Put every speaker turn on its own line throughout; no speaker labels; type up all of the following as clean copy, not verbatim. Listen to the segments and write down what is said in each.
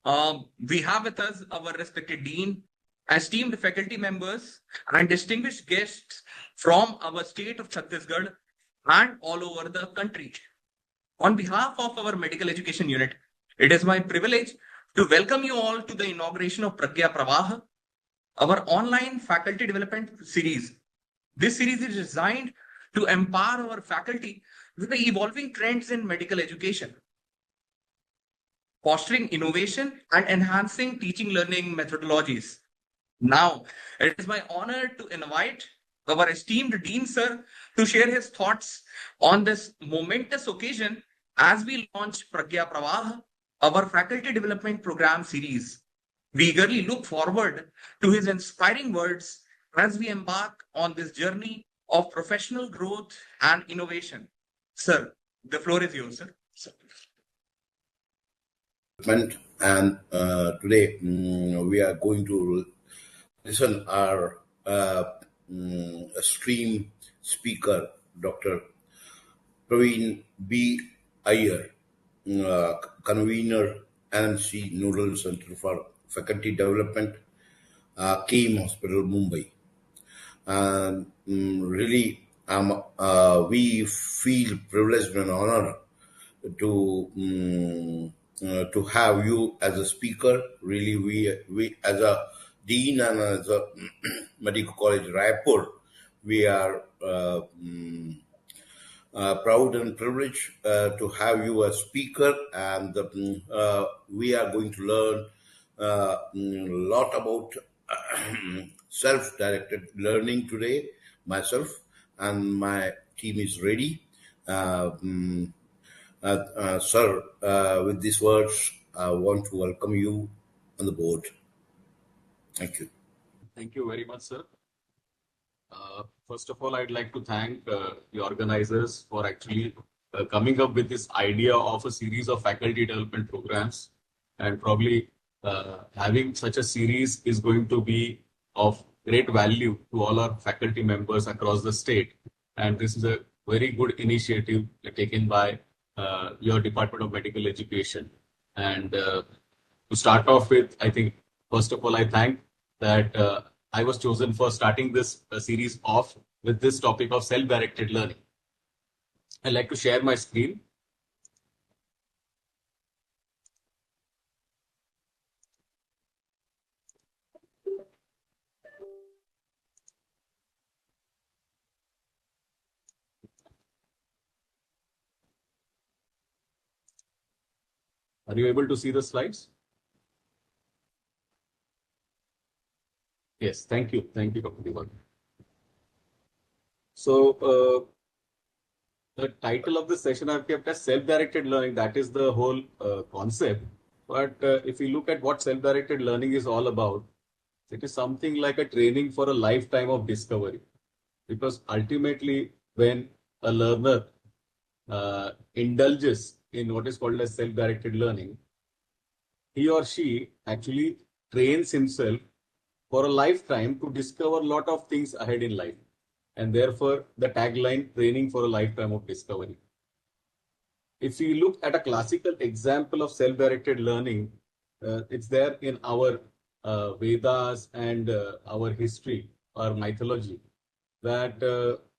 We have with us our respected Dean, esteemed faculty members, and distinguished guests from our state of Chhattisgarh and all over the country. On behalf of our medical education unit, it is my privilege to welcome you all to the inauguration of Pragya Pravaah, our online faculty development series. This series is designed to empower our faculty with the evolving trends in medical education, fostering innovation and enhancing teaching learning methodologies. Now, it is my honor to invite our esteemed Dean Sir to share his thoughts on this momentous occasion as we launch Pragya Pravaah, our faculty development program series. We eagerly look forward to his inspiring words as we embark on this journey of professional growth and innovation. Sir, the floor is yours, sir.
And today we are going to listen our stream speaker, Dr. Praveen B. Iyer, convener, NMC Noodle Center for Faculty Development, KIM Hospital, Mumbai. And really, we feel privileged and honored to have you as a speaker. Really, we as a dean and as a medical college Raipur, we are proud and privileged to have you as speaker, and we are going to learn a lot about self-directed learning today. Myself and my team is ready. Sir, with these words, I want to welcome you on the board. Thank you.
Thank you very much, sir. First of all, I'd like to thank the organizers for actually coming up with this idea of a series of faculty development programs. And probably having such a series is going to be of great value to all our faculty members across the state. And this is a very good initiative taken by your Department of Medical Education. And to start off with, I think, first of all, I thank that I was chosen for starting this series off with this topic of self-directed learning. I'd like to share my screen. Are you able to see the slides? Yes, thank you. Thank you, Dr. Diwan. So, the title of this session I've kept as self-directed learning. That is the whole concept. But if you look at what self-directed learning is all about, it is something like a training for a lifetime of discovery. Because ultimately, when a learner indulges in what is called as self-directed learning, he or she actually trains himself for a lifetime to discover a lot of things ahead in life. And therefore, the tagline, training for a lifetime of discovery. If we look at a classical example of self-directed learning, it's there in our Vedas and our history, our mythology, that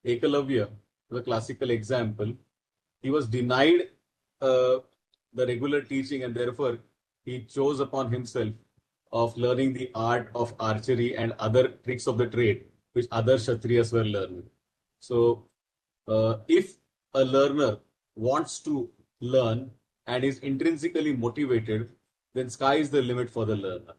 Ekalavya, the classical example, he was denied the regular teaching, and therefore he chose upon himself of learning the art of archery and other tricks of the trade, which other Kshatriyas were learning. So, if a learner wants to learn and is intrinsically motivated, then sky is the limit for the learner.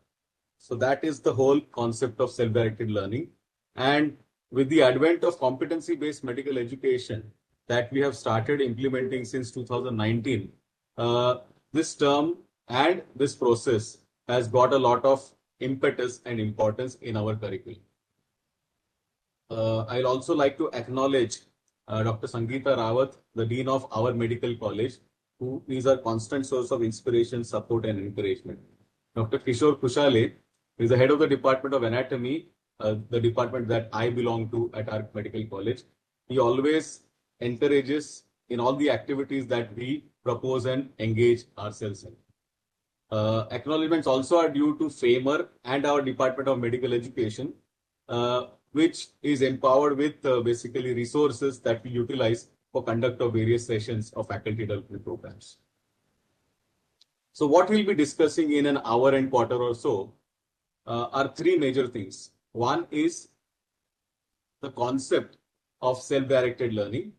So that is the whole concept of self-directed learning. And with the advent of competency-based medical education that we have started implementing since 2019, this term and this process has got a lot of impetus and importance in our curriculum. I'd also like to acknowledge Dr. Sangeeta Rawat, the Dean of our medical college, who is a constant source of inspiration, support, and encouragement. Dr. Kishore Kushale is the head of the Department of Anatomy, the department that I belong to at our medical college. He always encourages in all the activities that we propose and engage ourselves in. Acknowledgements also are due to FAMER and our Department of Medical Education, which is empowered with basically resources that we utilize for conduct of various sessions of faculty development programs. So what we'll be discussing in an hour and quarter or so are three major things. One is the concept of self-directed learning.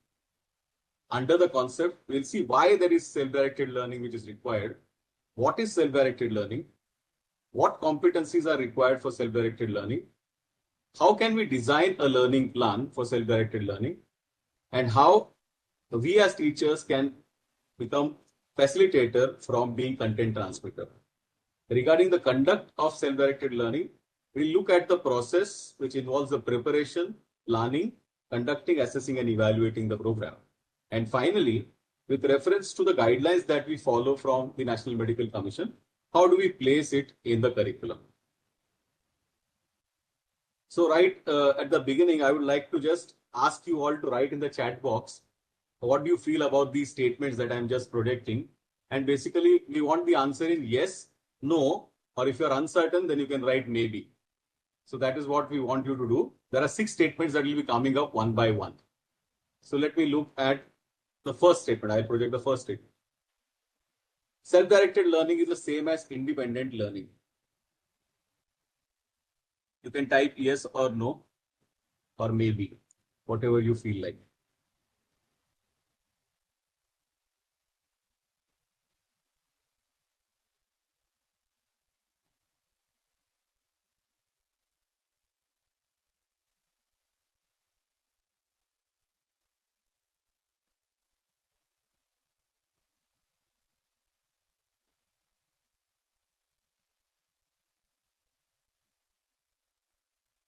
Under the concept, we'll see why there is self-directed learning which is required. What is self-directed learning? What competencies are required for self-directed learning? How can we design a learning plan for self-directed learning? And how we as teachers can become facilitator from being content transmitter. Regarding the conduct of self-directed learning, we'll look at the process which involves the preparation, planning, conducting, assessing, and evaluating the program. And finally, with reference to the guidelines that we follow from the National Medical Commission, how do we place it in the curriculum? So right at the beginning, I would like to just ask you all to write in the chat box, what do you feel about these statements that I'm just projecting? And basically, we want the answer in yes, no, or if you're uncertain, then you can write maybe. So that is what we want you to do. There are 6 statements that will be coming up one by one. So let me look at the first statement. I'll project the first statement. Self-directed learning is the same as independent learning. You can type yes or no, or maybe, whatever you feel like.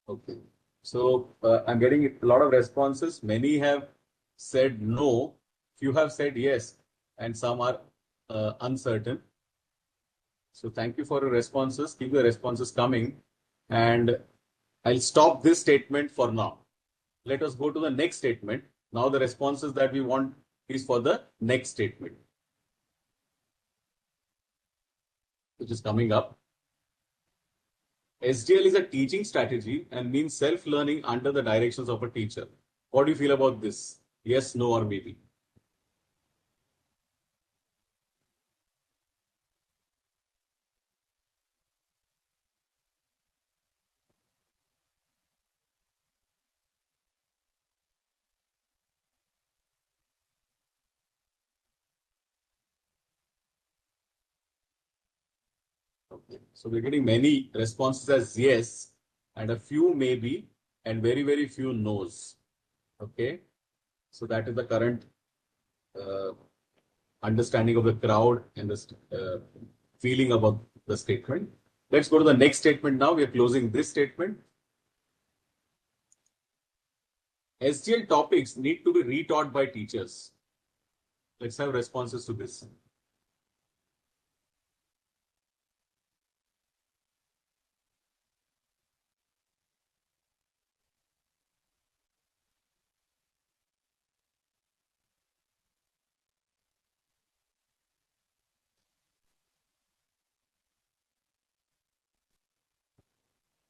Okay. So I'm getting a lot of responses. Many have said no, few have said yes, and some are uncertain. So thank you for your responses. Keep the responses coming. And I'll stop this statement for now. Let us go to the next statement. Now the responses that we want is for the next statement, which is coming up. SDL is a teaching strategy and means self-learning under the directions of a teacher. What do you feel about this? Yes, no, or maybe? Okay. So we're getting many responses as yes, and a few maybe, and very, very few no's. Okay. So that is the current understanding of the crowd and the feeling about the statement. Let's go to the next statement now. We are closing this statement. SGL topics need to be retaught by teachers. Let's have responses to this.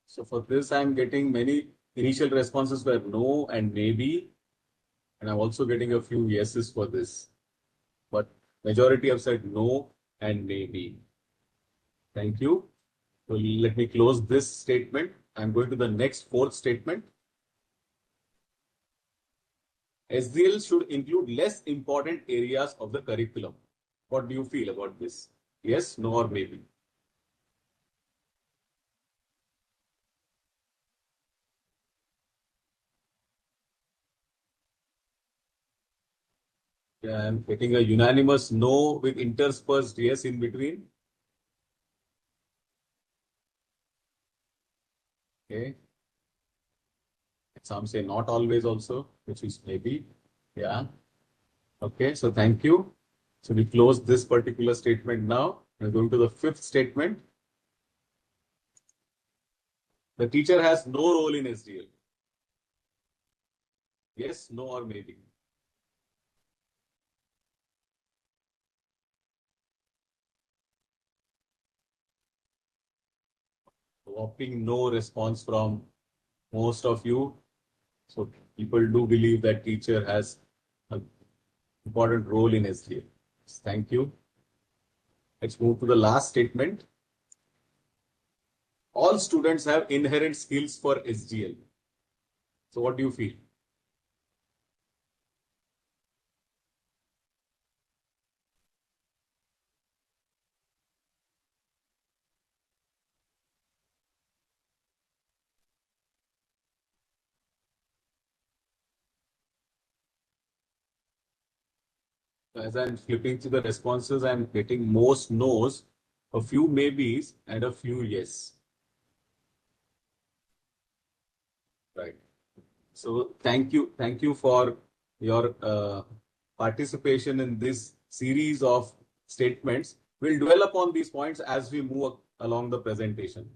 So for this, I'm getting many initial responses were no and maybe, and I'm also getting a few yeses for this. But majority have said no and maybe. Thank you. So let me close this statement. I'm going to the next 4th statement. SDL should include less important areas of the curriculum. What do you feel about this? Yes, no, or maybe? Yeah, I'm getting a unanimous no with interspersed yes in between. Okay. Some say not always also, which is maybe. Yeah. Okay. So thank you. So we close this particular statement now. We're going to the 5th statement. The teacher has no role in SDL. Yes, no, or maybe? whopping no response from most of you. So people do believe that teacher has an important role in SDL. Thank you. Let's move to the last statement. All students have inherent skills for SDL. So what do you feel? As I'm flipping through the responses, I'm getting most no's, a few maybes, and a few yes. Right. So thank you for your participation in this series of statements. We'll dwell upon these points as we move along the presentation.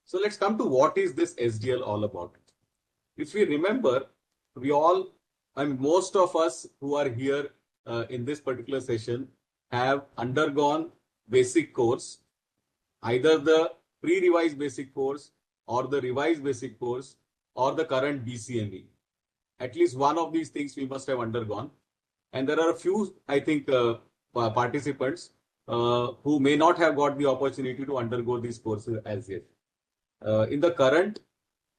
So let's come to what is this SDL all about. If we remember, we all, most of us who are here in this particular session have undergone basic course, either the pre-revised basic course or the revised basic course or the current BCME. At least one of these things we must have undergone. And there are a few, I think, participants who may not have got the opportunity to undergo these courses as yet. In the current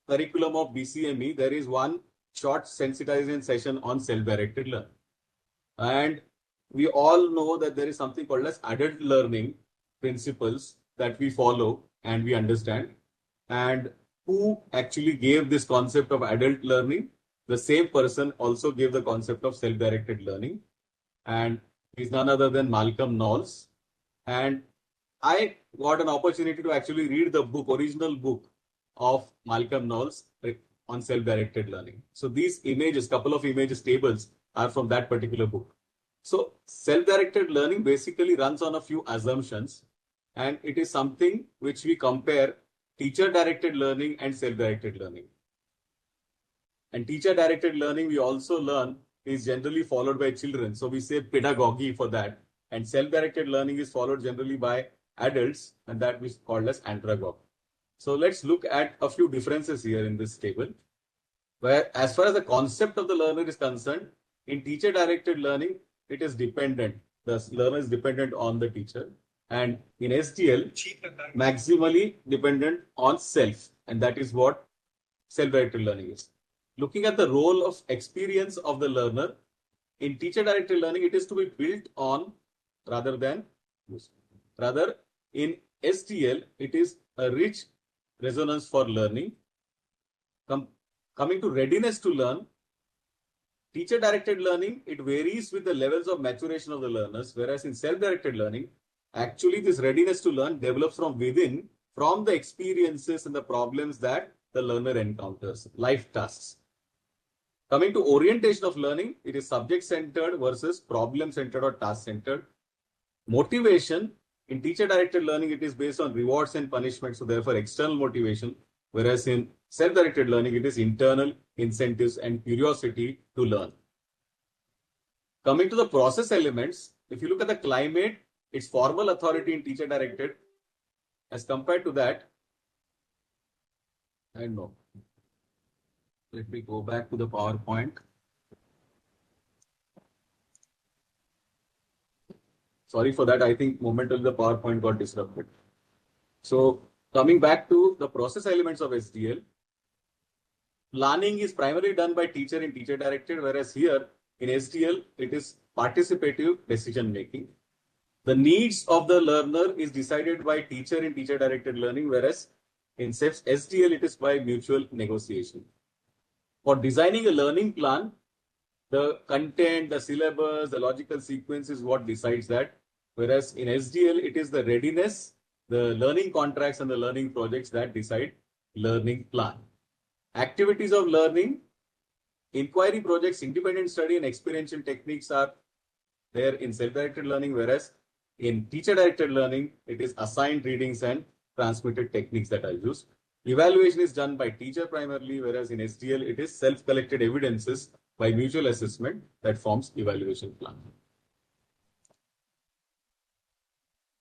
curriculum of BCME, there is one short sensitization session on self-directed learning. And we all know that there is something called as adult learning principles that we follow and we understand. And who actually gave this concept of adult learning? The same person also gave the concept of self-directed learning. And he's none other than Malcolm Knowles. And I got an opportunity to actually read the book, original book of Malcolm Knowles on self-directed learning. So these images, couple of images tables are from that particular book. So self-directed learning basically runs on a few assumptions, and it is something which we compare teacher-directed learning and self-directed learning. And teacher-directed learning we also learn is generally followed by children. So we say pedagogy for that. And self-directed learning is followed generally by adults, and that is called as andragogy. So let's look at a few differences here in this table, where as far as the concept of the learner is concerned, in teacher-directed learning, it is dependent. The learner is dependent on the teacher. And in SDL, maximally dependent on self. And that is what self-directed learning is. Looking at the role of experience of the learner, in teacher-directed learning, it is to be built on rather in SDL, it is a rich resonance for learning. Coming to readiness to learn, teacher-directed learning, it varies with the levels of maturation of the learners, whereas in self-directed learning, actually this readiness to learn develops from within, from the experiences and the problems that the learner encounters, life tasks. Coming to orientation of learning, it is subject-centered versus problem-centered or task-centered. Motivation, in teacher-directed learning, it is based on rewards and punishment, so therefore external motivation, whereas in self-directed learning, it is internal incentives and curiosity to learn. Coming to the process elements, if you look at the climate, it's formal authority in teacher-directed. As compared to that, I know. Let me go back to the PowerPoint. Sorry for that. I think momentarily the PowerPoint got disrupted. So coming back to the process elements of SDL, planning is primarily done by teacher in teacher-directed, whereas here in SDL, it is participative decision making. The needs of the learner is decided by teacher in teacher-directed learning, whereas in SDL, it is by mutual negotiation. For designing a learning plan, the content, the syllabus, the logical sequence is what decides that. Whereas in SDL, it is the readiness, the learning contracts and the learning projects that decide learning plan. Activities of learning, inquiry projects, independent study and experiential techniques are there in self-directed learning, whereas in teacher-directed learning, it is assigned readings and transmitted techniques that are used. Evaluation is done by teacher primarily, whereas in SDL, it is self-collected evidences by mutual assessment that forms evaluation plan.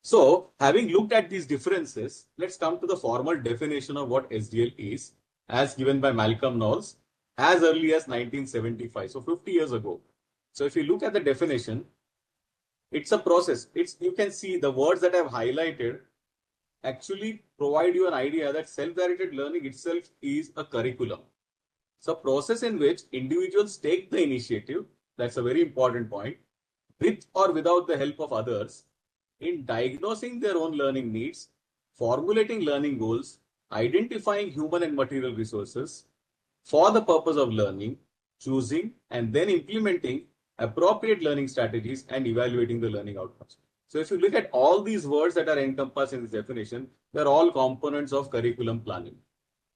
So, having looked at these differences, let's come to the formal definition of what SDL is, as given by Malcolm Knowles, as early as 1975, so 50 years ago. So, if you look at the definition, it's a process. You can see the words that I've highlighted actually provide you an idea that self-directed learning itself is a curriculum. So, a process in which individuals take the initiative, that's a very important point, with or without the help of others, in diagnosing their own learning needs, formulating learning goals, identifying human and material resources for the purpose of learning, choosing and then implementing appropriate learning strategies and evaluating the learning outcomes. So if you look at all these words that are encompassed in this definition, they're all components of curriculum planning.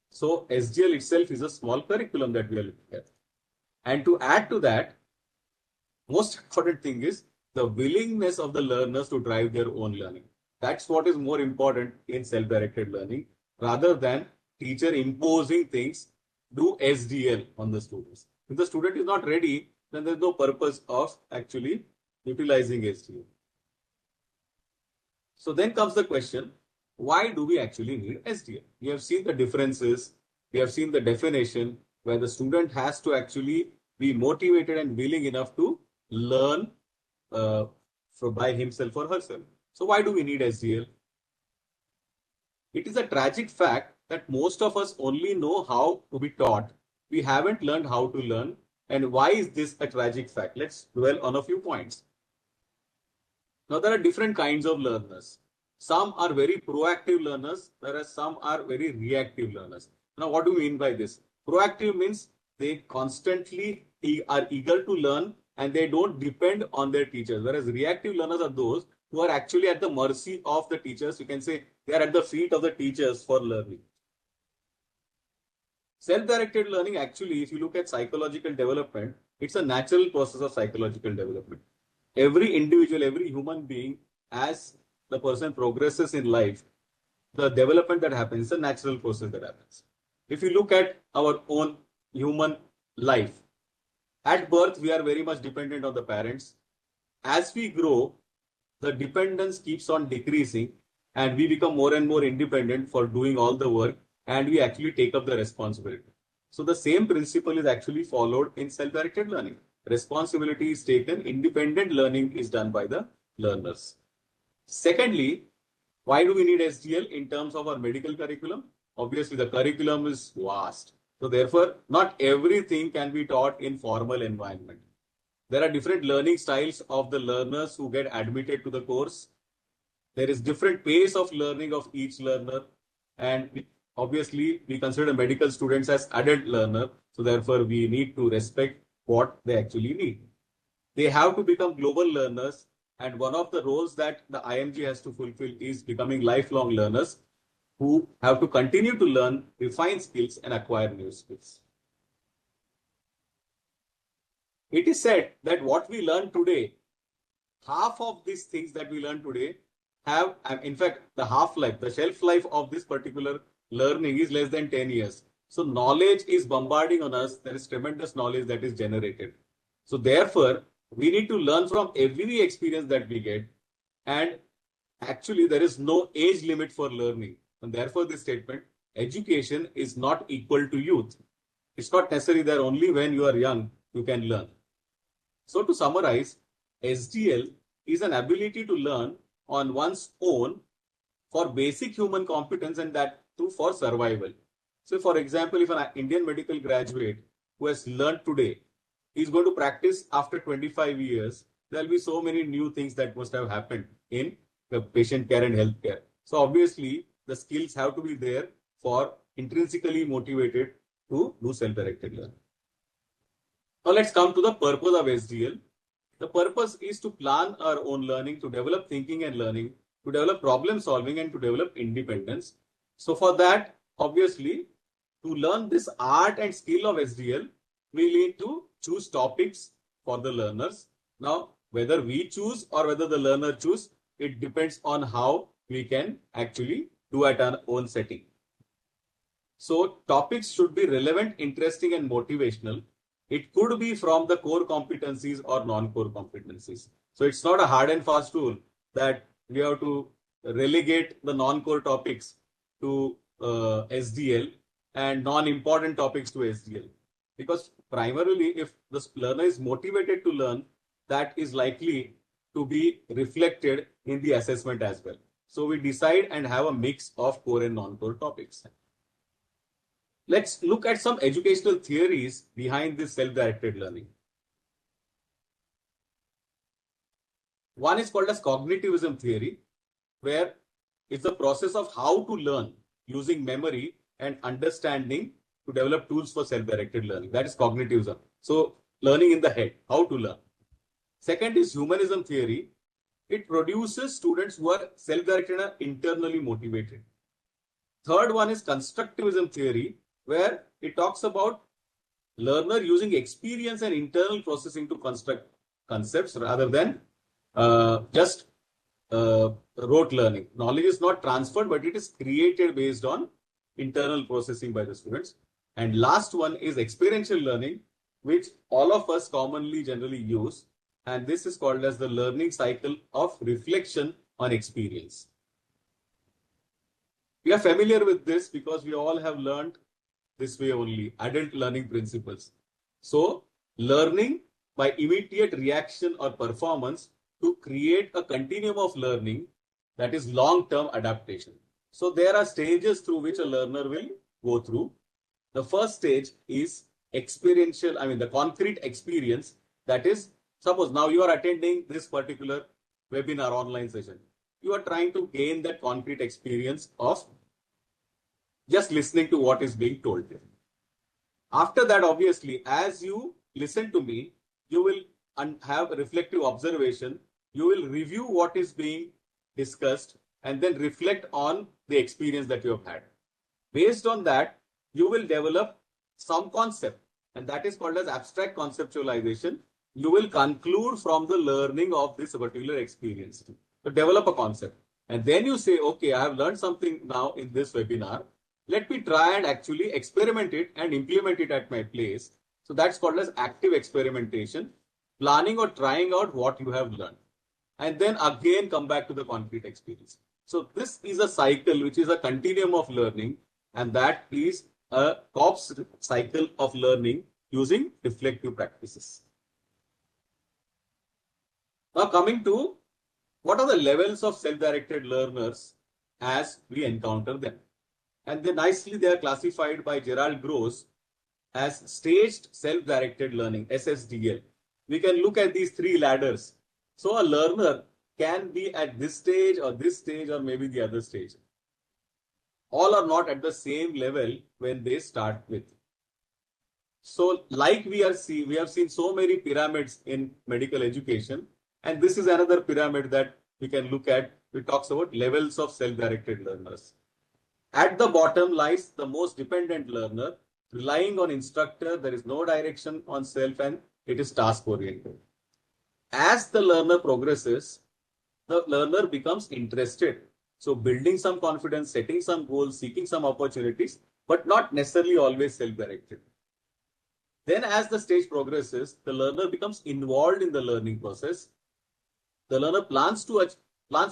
So SDL itself is a small curriculum that we are looking at. And to add to that, most important thing is the willingness of the learners to drive their own learning. That's what is more important in self-directed learning rather than teacher imposing things, do SDL on the students. If the student is not ready, then there's no purpose of actually utilizing SDL. So then comes the question, why do we actually need SDL? We have seen the differences, we have seen the definition where the student has to actually be motivated and willing enough to learn by himself or herself. So why do we need SDL? It is a tragic fact that most of us only know how to be taught. We haven't learned how to learn. And why is this a tragic fact? Let's dwell on a few points. Now, there are different kinds of learners. Some are very proactive learners, whereas some are very reactive learners. Now, what do we mean by this? Proactive means they constantly are eager to learn and they don't depend on their teachers, whereas reactive learners are those who are actually at the mercy of the teachers. You can say they are at the feet of the teachers for learning. Self-directed learning, actually, if you look at psychological development, it's a natural process of psychological development. Every individual, every human being, as the person progresses in life, the development that happens is a natural process that happens. If you look at our own human life, at birth, we are very much dependent on the parents. As we grow, the dependence keeps on decreasing and we become more and more independent for doing all the work and we actually take up the responsibility. So the same principle is actually followed in self-directed learning. Responsibility is taken, independent learning is done by the learners. Secondly, why do we need SDL in terms of our medical curriculum? Obviously, the curriculum is vast. So therefore, not everything can be taught in formal environment. There are different learning styles of the learners who get admitted to the course. There is different pace of learning of each learner. And obviously, we consider medical students as adult learner. So therefore, we need to respect what they actually need. They have to become global learners. And one of the roles that the IMG has to fulfill is becoming lifelong learners who have to continue to learn, refine skills, and acquire new skills. It is said that what we learn today, half of these things that we learn today have, in fact, the half-life, the shelf life of this particular learning is less than 10 years. So knowledge is bombarding on us. There is tremendous knowledge that is generated. So therefore, we need to learn from every experience that we get. And actually, there is no age limit for learning. And therefore, this statement, education is not equal to youth. It's not necessary that only when you are young, you can learn. So to summarize, SDL is an ability to learn on one's own for basic human competence and that too for survival. So for example, if an Indian medical graduate who has learned today is going to practice after 25 years, there will be so many new things that must have happened in the patient care and healthcare. So obviously, the skills have to be there for intrinsically motivated to do self-directed learning. Now let's come to the purpose of SDL. The purpose is to plan our own learning, to develop thinking and learning, to develop problem solving and to develop independence. So for that, obviously, to learn this art and skill of SDL, we need to choose topics for the learners. Now, whether we choose or whether the learner choose, it depends on how we can actually do at our own setting. So topics should be relevant, interesting, and motivational. It could be from the core competencies or non-core competencies. So it's not a hard and fast rule that we have to relegate the non-core topics to SDL and non-important topics to SDL. Because primarily, if the learner is motivated to learn, that is likely to be reflected in the assessment as well. So we decide and have a mix of core and non-core topics. Let's look at some educational theories behind this self-directed learning. One is called as cognitivism theory, where it's the process of how to learn using memory and understanding to develop tools for self-directed learning. That is cognitivism. So learning in the head, how to learn. Second is humanism theory. It produces students who are self-directed and internally motivated. Third one is constructivism theory, where it talks about learner using experience and internal processing to construct concepts rather than just rote learning. Knowledge is not transferred, but it is created based on internal processing by the students. And last one is experiential learning, which all of us commonly generally use. And this is called as the learning cycle of reflection on experience. We are familiar with this because we all have learned this way only, adult learning principles. So learning by immediate reaction or performance to create a continuum of learning, that is long-term adaptation. So there are stages through which a learner will go through. The first stage is experiential, the concrete experience. That is, suppose now you are attending this particular webinar online session. You are trying to gain that concrete experience of just listening to what is being told. After that, obviously, as you listen to me, you will have reflective observation. You will review what is being discussed and then reflect on the experience that you have had. Based on that, you will develop some concept, and that is called as abstract conceptualization. You will conclude from the learning of this particular experience. So develop a concept. And then you say, okay, I have learned something now in this webinar. Let me try and actually experiment it and implement it at my place. So that's called as active experimentation, planning or trying out what you have learned. And then again come back to the concrete experience. So this is a cycle which is a continuum of learning, and that is a COPS cycle of learning using reflective practices. Now coming to what are the levels of self-directed learners as we encounter them. And then nicely they are classified by Gerald Gross as staged self-directed learning, SSDL. We can look at these three ladders. So a learner can be at this stage or maybe the other stage. All are not at the same level when they start with. So like we have seen so many pyramids in medical education, and this is another pyramid that we can look at. It talks about levels of self-directed learners. At the bottom lies the most dependent learner, relying on instructor. There is no direction on self and it is task-oriented. As the learner progresses, the learner becomes interested. So building some confidence, setting some goals, seeking some opportunities, but not necessarily always self-directed. Then as the stage progresses, the learner becomes involved in the learning process. The learner plans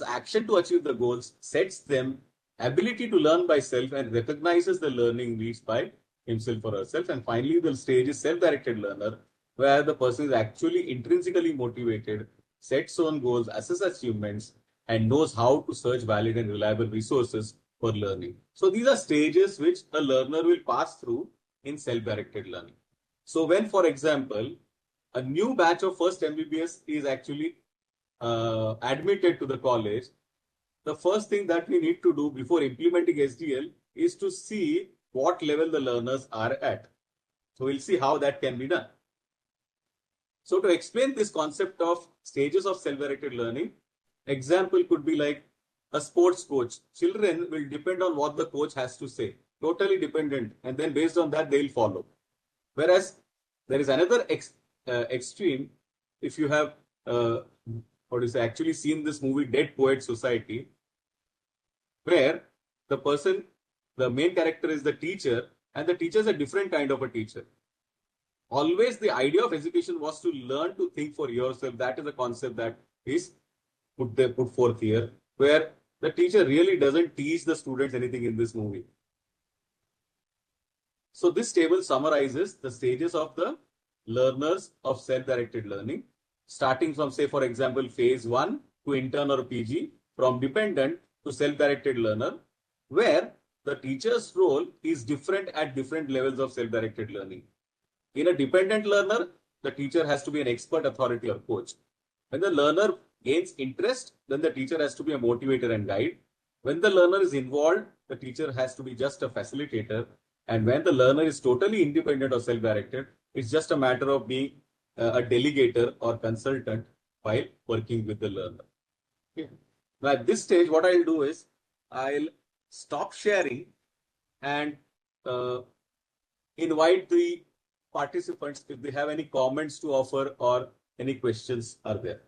action to achieve the goals, sets them, ability to learn by self, and recognizes the learning needs by himself or herself. And finally, the stage is self-directed learner, where the person is actually intrinsically motivated, sets own goals, assesses achievements, and knows how to search valid and reliable resources for learning. So these are stages which a learner will pass through in self-directed learning. So when, for example, a new batch of first MBBS is actually admitted to the college, the first thing that we need to do before implementing SDL is to see what level the learners are at. So we'll see how that can be done. So to explain this concept of stages of self-directed learning, example could be like a sports coach. Children will depend on what the coach has to say, totally dependent, and then based on that they'll follow. Whereas there is another extreme. If you have actually seen this movie Dead Poet Society, where the main character is the teacher, and the teacher is a different kind of a teacher. Always the idea of education was to learn to think for yourself. That is a concept that is put forth here, where the teacher really doesn't teach the students anything in this movie. So this table summarizes the stages of the learners of self-directed learning, starting from, say, for example, phase 1 to intern or PG, from dependent to self-directed learner, where the teacher's role is different at different levels of self-directed learning. In a dependent learner, the teacher has to be an expert, authority, or coach. When the learner gains interest, then the teacher has to be a motivator and guide. When the learner is involved, the teacher has to be just a facilitator. And when the learner is totally independent or self-directed, it's just a matter of being a delegator or consultant while working with the learner. Okay. Now at this stage, what I'll do is I'll stop sharing and invite the participants if they have any comments to offer or any questions are there.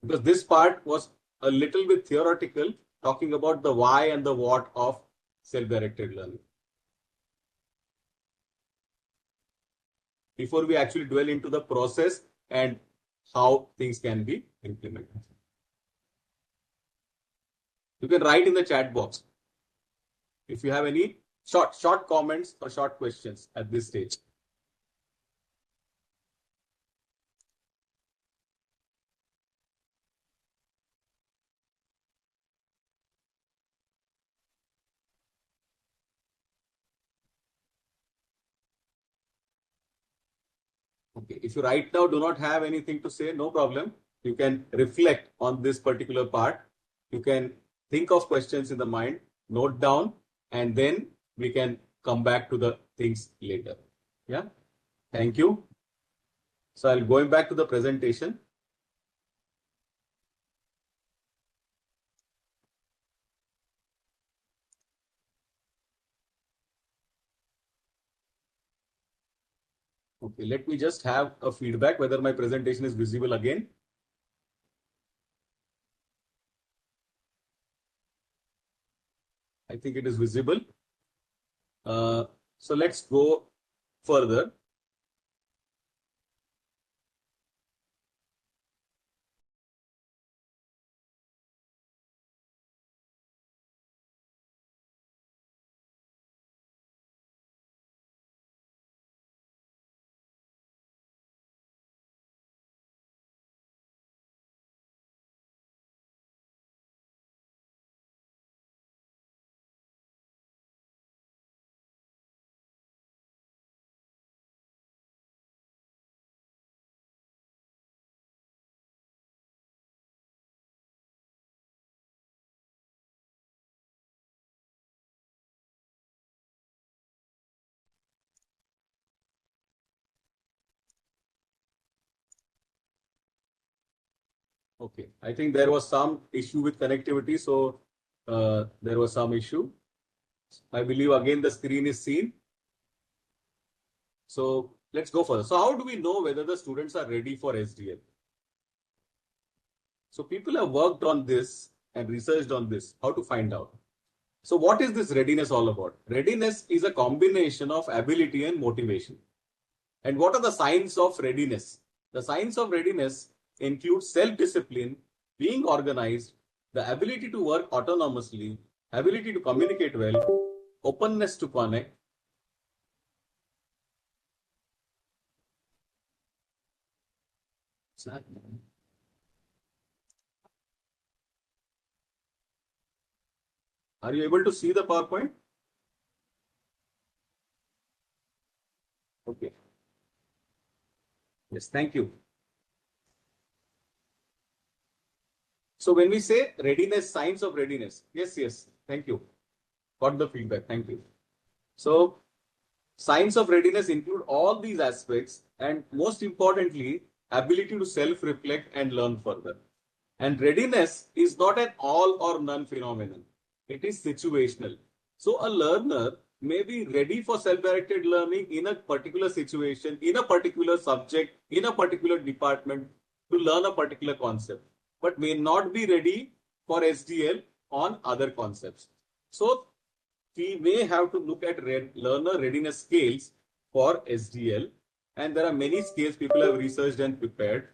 Because this part was a little bit theoretical, talking about the why and the what of self-directed learning. Before we actually dwell into the process and how things can be implemented. You can write in the chat box if you have any short comments or short questions at this stage. Okay, if you right now do not have anything to say, no problem. You can reflect on this particular part. You can think of questions in the mind, note down, and then we can come back to the things later. Yeah, thank you. So I'll going back to the presentation. Okay, let me just have a feedback whether my presentation is visible again. I think it is visible. So let's go further. Okay, I think there was some issue with connectivity, so there was some issue. I believe again the screen is seen. So let's go further. So how do we know whether the students are ready for SDL? So people have worked on this and researched on this, how to find out. So what is this readiness all about? Readiness is a combination of ability and motivation. And what are the signs of readiness? The signs of readiness include self-discipline, being organized, the ability to work autonomously, ability to communicate well, openness to connect. Are you able to see the PowerPoint? Okay. Yes, thank you. So when we say readiness, signs of readiness, yes, thank you. Got the feedback, thank you. So signs of readiness include all these aspects and most importantly, ability to self-reflect and learn further. And readiness is not an all or none phenomenon. It is situational. So a learner may be ready for self-directed learning in a particular situation, in a particular subject, in a particular department to learn a particular concept, but may not be ready for SDL on other concepts. So we may have to look at learner readiness scales for SDL. And there are many scales people have researched and prepared.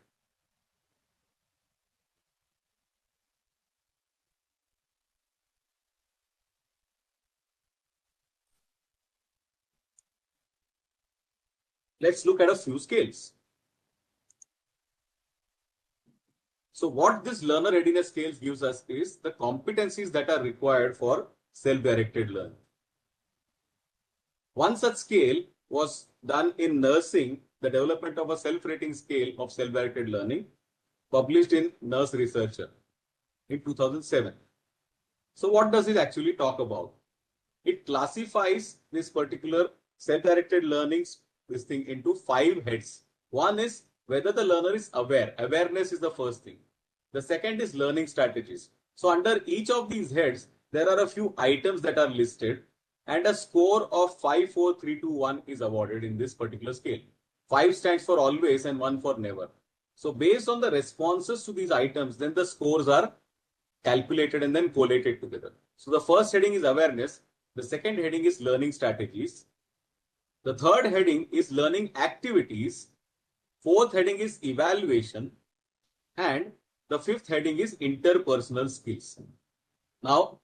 Let's look at a few scales. So what this learner readiness scales gives us is the competencies that are required for self-directed learning. One such scale was done in nursing, the development of a self-rating scale of self-directed learning, published in Nurse Researcher in 2007. So what does it actually talk about? It classifies this particular self-directed learning this thing into 5 heads. One is whether the learner is aware. Awareness is the first thing. The second is learning strategies. So under each of these heads, there are a few items that are listed and a score of 5, 4, 3, 2, 1 is awarded in this particular scale. 5 stands for always and 1 for never. So based on the responses to these items, then the scores are calculated and then collated together. So the first heading is awareness. The second heading is learning strategies. The third heading is learning activities. Fourth heading is evaluation. And the fifth heading is interpersonal skills. Now,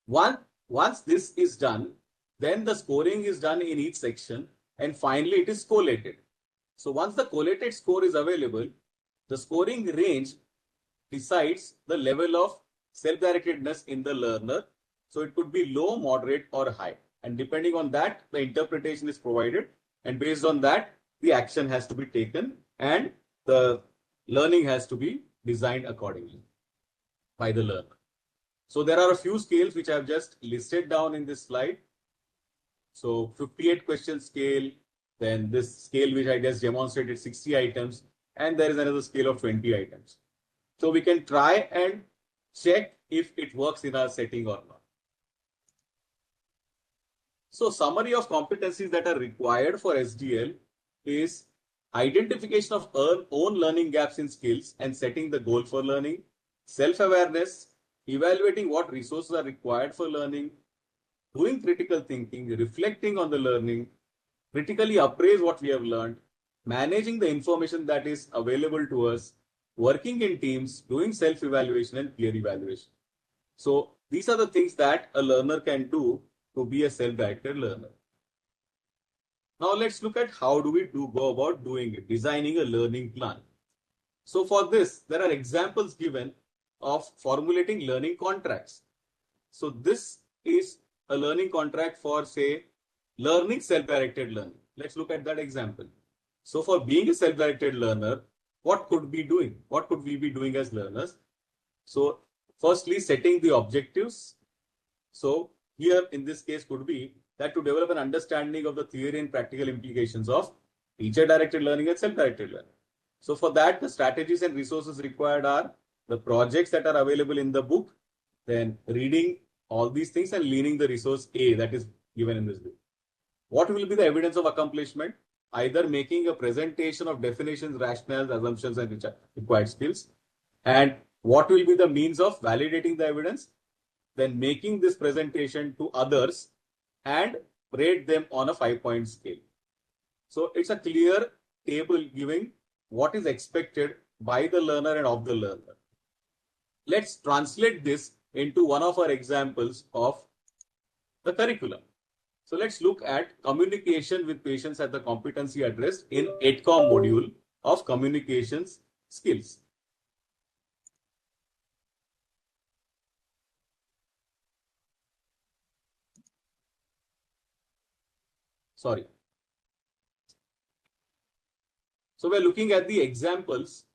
once this is done, then the scoring is done in each section and finally it is collated. So once the collated score is available, the scoring range decides the level of self-directedness in the learner. So it could be low, moderate or high. And depending on that, the interpretation is provided. And based on that, the action has to be taken and the learning has to be designed accordingly by the learner. So there are a few scales which I have just listed down in this slide. So 58 question scale, then this scale which I just demonstrated 60 items, and there is another scale of 20 items. So we can try and check if it works in our setting or not. So summary of competencies that are required for SDL is identification of own learning gaps in skills and setting the goal for learning, self-awareness, evaluating what resources are required for learning, doing critical thinking, reflecting on the learning, critically appraise what we have learned, managing the information that is available to us, working in teams, doing self-evaluation and peer evaluation. So these are the things that a learner can do to be a self-directed learner. Now let's look at how do we go about doing it, designing a learning plan. So for this, there are examples given of formulating learning contracts. So this is a learning contract for, say, learning self-directed learning. Let's look at that example. So for being a self-directed learner, what could we be doing? What could we be doing as learners? So firstly, setting the objectives. So here in this case could be that to develop an understanding of the theory and practical implications of teacher-directed learning and self-directed learning. So for that, the strategies and resources required are the projects that are available in the book, then reading all these things and leaning the resource A that is given in this book. What will be the evidence of accomplishment? Either making a presentation of definitions, rationales, assumptions, and required skills. And what will be the means of validating the evidence? Then making this presentation to others and rate them on a 5-point scale. So it's a clear table giving what is expected by the learner and of the learner. Let's translate this into one of our examples of the curriculum. So let's look at communication with patients at the competency addressed in EdCom module of communications skills. Sorry. So we're looking at the examples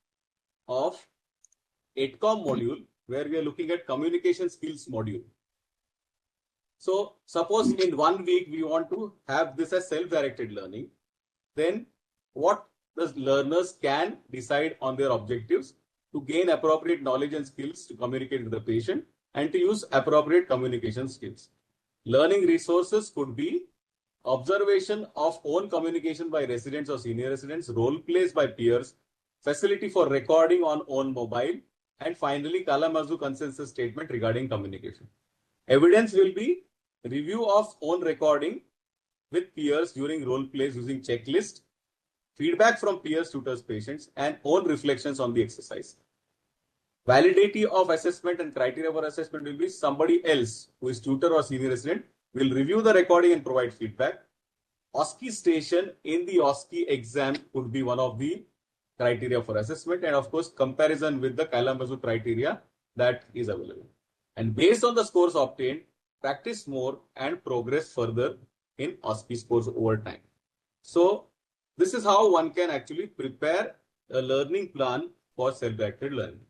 of EdCom module where we are looking at communication skills module. So suppose in 1 week we want to have this as self-directed learning, then what the learners can decide on their objectives to gain appropriate knowledge and skills to communicate with the patient and to use appropriate communication skills. Learning resources could be observation of own communication by residents or senior residents, role plays by peers, facility for recording on own mobile, and finally Kalamazoo consensus statement regarding communication. Evidence will be review of own recording with peers during role plays using checklist, feedback from peers, tutors, patients, and own reflections on the exercise. Validity of assessment and criteria for assessment will be somebody else who is tutor or senior resident will review the recording and provide feedback. OSCE station in the OSCE exam could be one of the criteria for assessment, and of course, comparison with the Kalamazoo criteria that is available. And based on the scores obtained, practice more and progress further in OSCE scores over time. So, this is how one can actually prepare a learning plan for self-directed learning.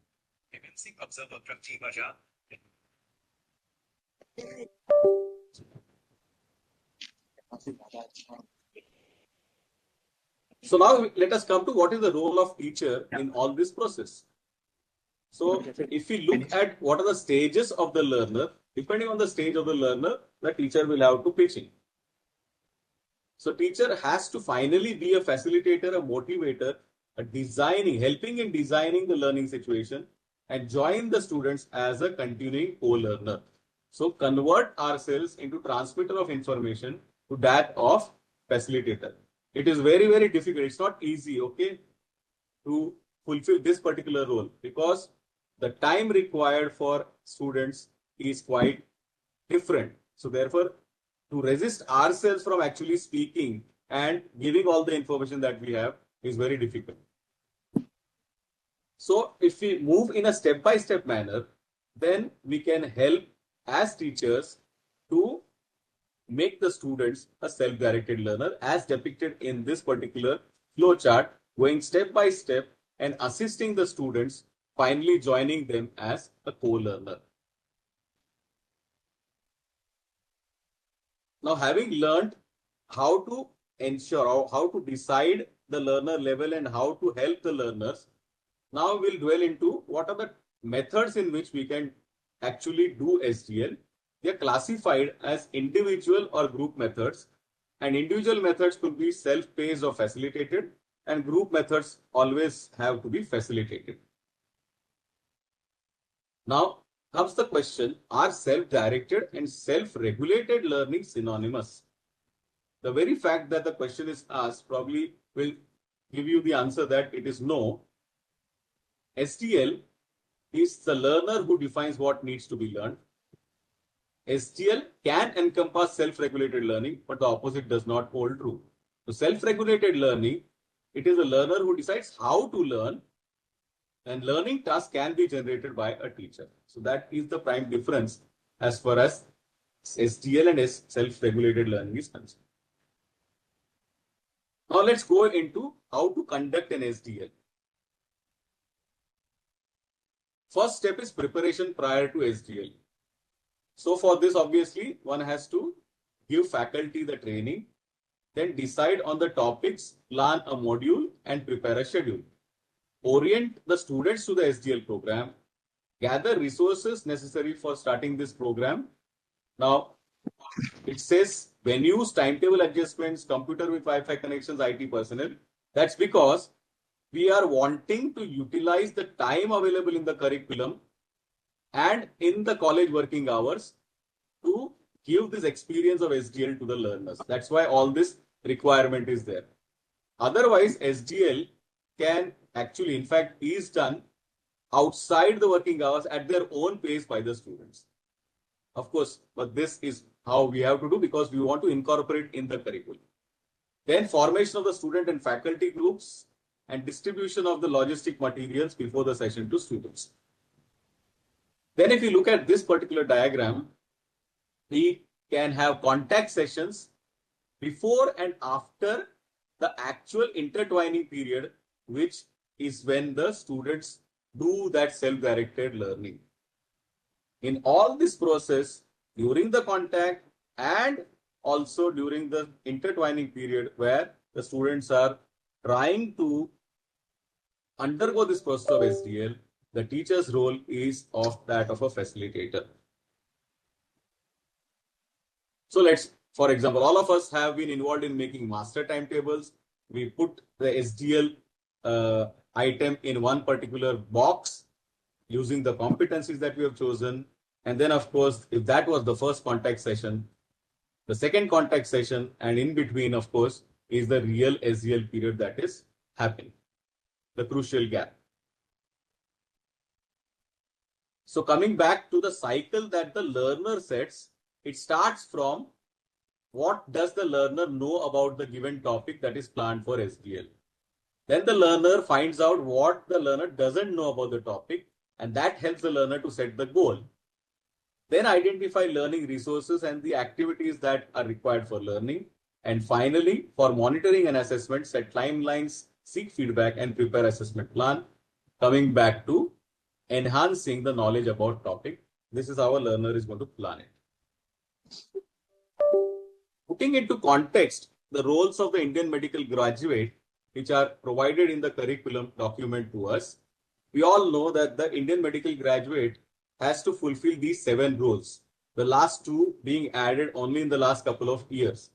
So now let us come to what is the role of teacher in all this process. So if we look at what are the stages of the learner, depending on the stage of the learner, the teacher will have to pitch in. So teacher has to finally be a facilitator, a motivator, helping in designing the learning situation and join the students as a continuing co-learner. So convert ourselves into transmitter of information to that of facilitator. It is very, very difficult. It's not easy, okay, to fulfill this particular role because the time required for students is quite different. So therefore, to resist ourselves from actually speaking and giving all the information that we have is very difficult. So if we move in a step-by-step manner, then we can help as teachers to make the students a self-directed learner as depicted in this particular flow chart, going step by step and assisting the students, finally joining them as a co-learner. Now, having learned how to ensure, how to decide the learner level and how to help the learners, now we'll dwell into what are the methods in which we can actually do SDL. They are classified as individual or group methods, and individual methods could be self-paced or facilitated, and group methods always have to be facilitated. Now comes the question, are self-directed and self-regulated learning synonymous? The very fact that the question is asked probably will give you the answer that it is no. SDL is the learner who defines what needs to be learned. SDL can encompass self-regulated learning, but the opposite does not hold true. So self-regulated learning, it is a learner who decides how to learn, and learning tasks can be generated by a teacher. So that is the prime difference as far as SDL and self-regulated learning is concerned. Now let's go into how to conduct an SDL. First step is preparation prior to SDL. So for this, obviously, one has to give faculty the training, then decide on the topics, plan a module, and prepare a schedule. Orient the students to the SDL program, gather resources necessary for starting this program. Now, it says venues, timetable adjustments, computer with Wi-Fi connections, IT personnel. That's because we are wanting to utilize the time available in the curriculum and in the college working hours to give this experience of SDL to the learners. That's why all this requirement is there. Otherwise, SDL can actually, in fact, is done outside the working hours at their own pace by the students. Of course, but this is how we have to do because we want to incorporate in the curriculum. Then formation of the student and faculty groups and distribution of the logistic materials before the session to students. Then if you look at this particular diagram, we can have contact sessions before and after the actual intertwining period, which is when the students do that self-directed learning. In all this process, during the contact and also during the intertwining period where the students are trying to undergo this process of SDL, the teacher's role is of that of a facilitator. So let's, for example, all of us have been involved in making master timetables. We put the SDL item in one particular box using the competencies that we have chosen. And then, of course, if that was the first contact session, the second contact session, and in between, of course, is the real SDL period that is happening, the crucial gap. So coming back to the cycle that the learner sets, it starts from what does the learner know about the given topic that is planned for SDL. Then the learner finds out what the learner doesn't know about the topic, and that helps the learner to set the goal. Then identify learning resources and the activities that are required for learning. And finally, for monitoring and assessment, set timelines, seek feedback, and prepare assessment plan. Coming back to enhancing the knowledge about topic. This is how a learner is going to plan it. Putting into context the roles of the Indian medical graduate, which are provided in the curriculum document to us, we all know that the Indian medical graduate has to fulfill these 7 roles, the last 2 being added only in the last couple of years.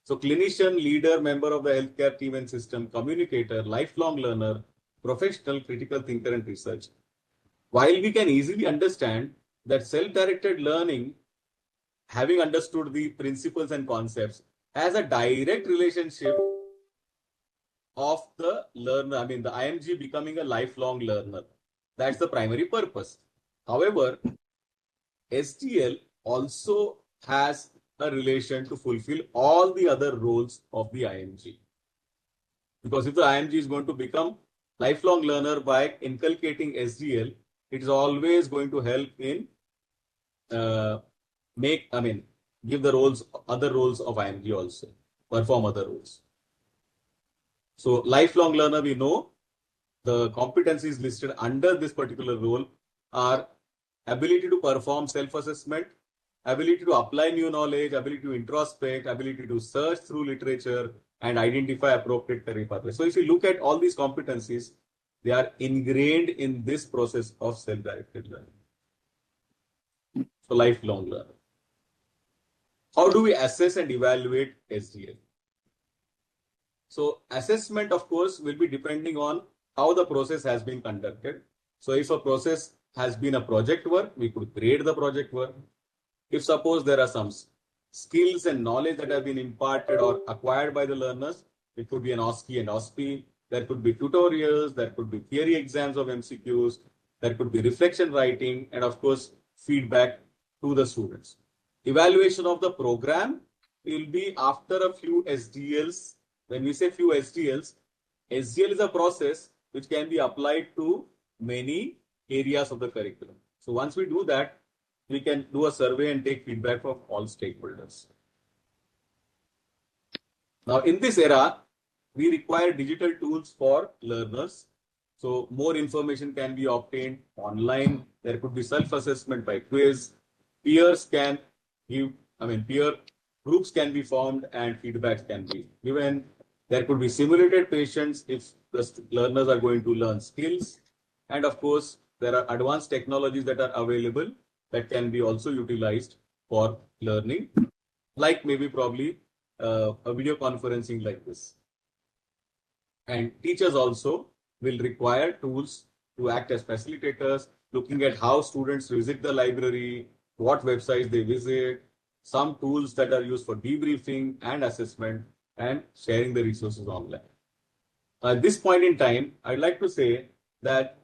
So clinician, leader, member of the healthcare team and system, communicator, lifelong learner, professional, critical thinker and research. While we can easily understand that self-directed learning, having understood the principles and concepts, has a direct relationship of the learner, the IMG becoming a lifelong learner. That's the primary purpose. However, SDL also has a relation to fulfill all the other roles of the IMG. Because if the IMG is going to become lifelong learner by inculcating SDL, it is always going to help in give the other roles of IMG also, perform other roles. So lifelong learner, we know the competencies listed under this particular role are ability to perform self-assessment, ability to apply new knowledge, ability to introspect, ability to search through literature, and identify appropriate career pathways. So if you look at all these competencies, they are ingrained in this process of self-directed learning. So lifelong learner. How do we assess and evaluate SDL? So assessment, of course, will be depending on how the process has been conducted. So if a process has been a project work, we could grade the project work. If suppose there are some skills and knowledge that have been imparted or acquired by the learners, it could be an OSCE and OSPE. There could be tutorials, there could be theory exams of MCQs, there could be reflection writing, and of course, feedback to the students. Evaluation of the program will be after a few SDLs. When we say few SDLs, SDL is a process which can be applied to many areas of the curriculum. So once we do that, we can do a survey and take feedback from all stakeholders. Now, in this era, we require digital tools for learners. So more information can be obtained online. There could be self-assessment by quiz. Peers can give, peer groups can be formed and feedbacks can be given. There could be simulated patients if the learners are going to learn skills. And of course, there are advanced technologies that are available that can be also utilized for learning, like maybe probably a video conferencing like this. And teachers also will require tools to act as facilitators, looking at how students visit the library, what websites they visit, some tools that are used for debriefing and assessment, and sharing the resources online. At this point in time, I'd like to say that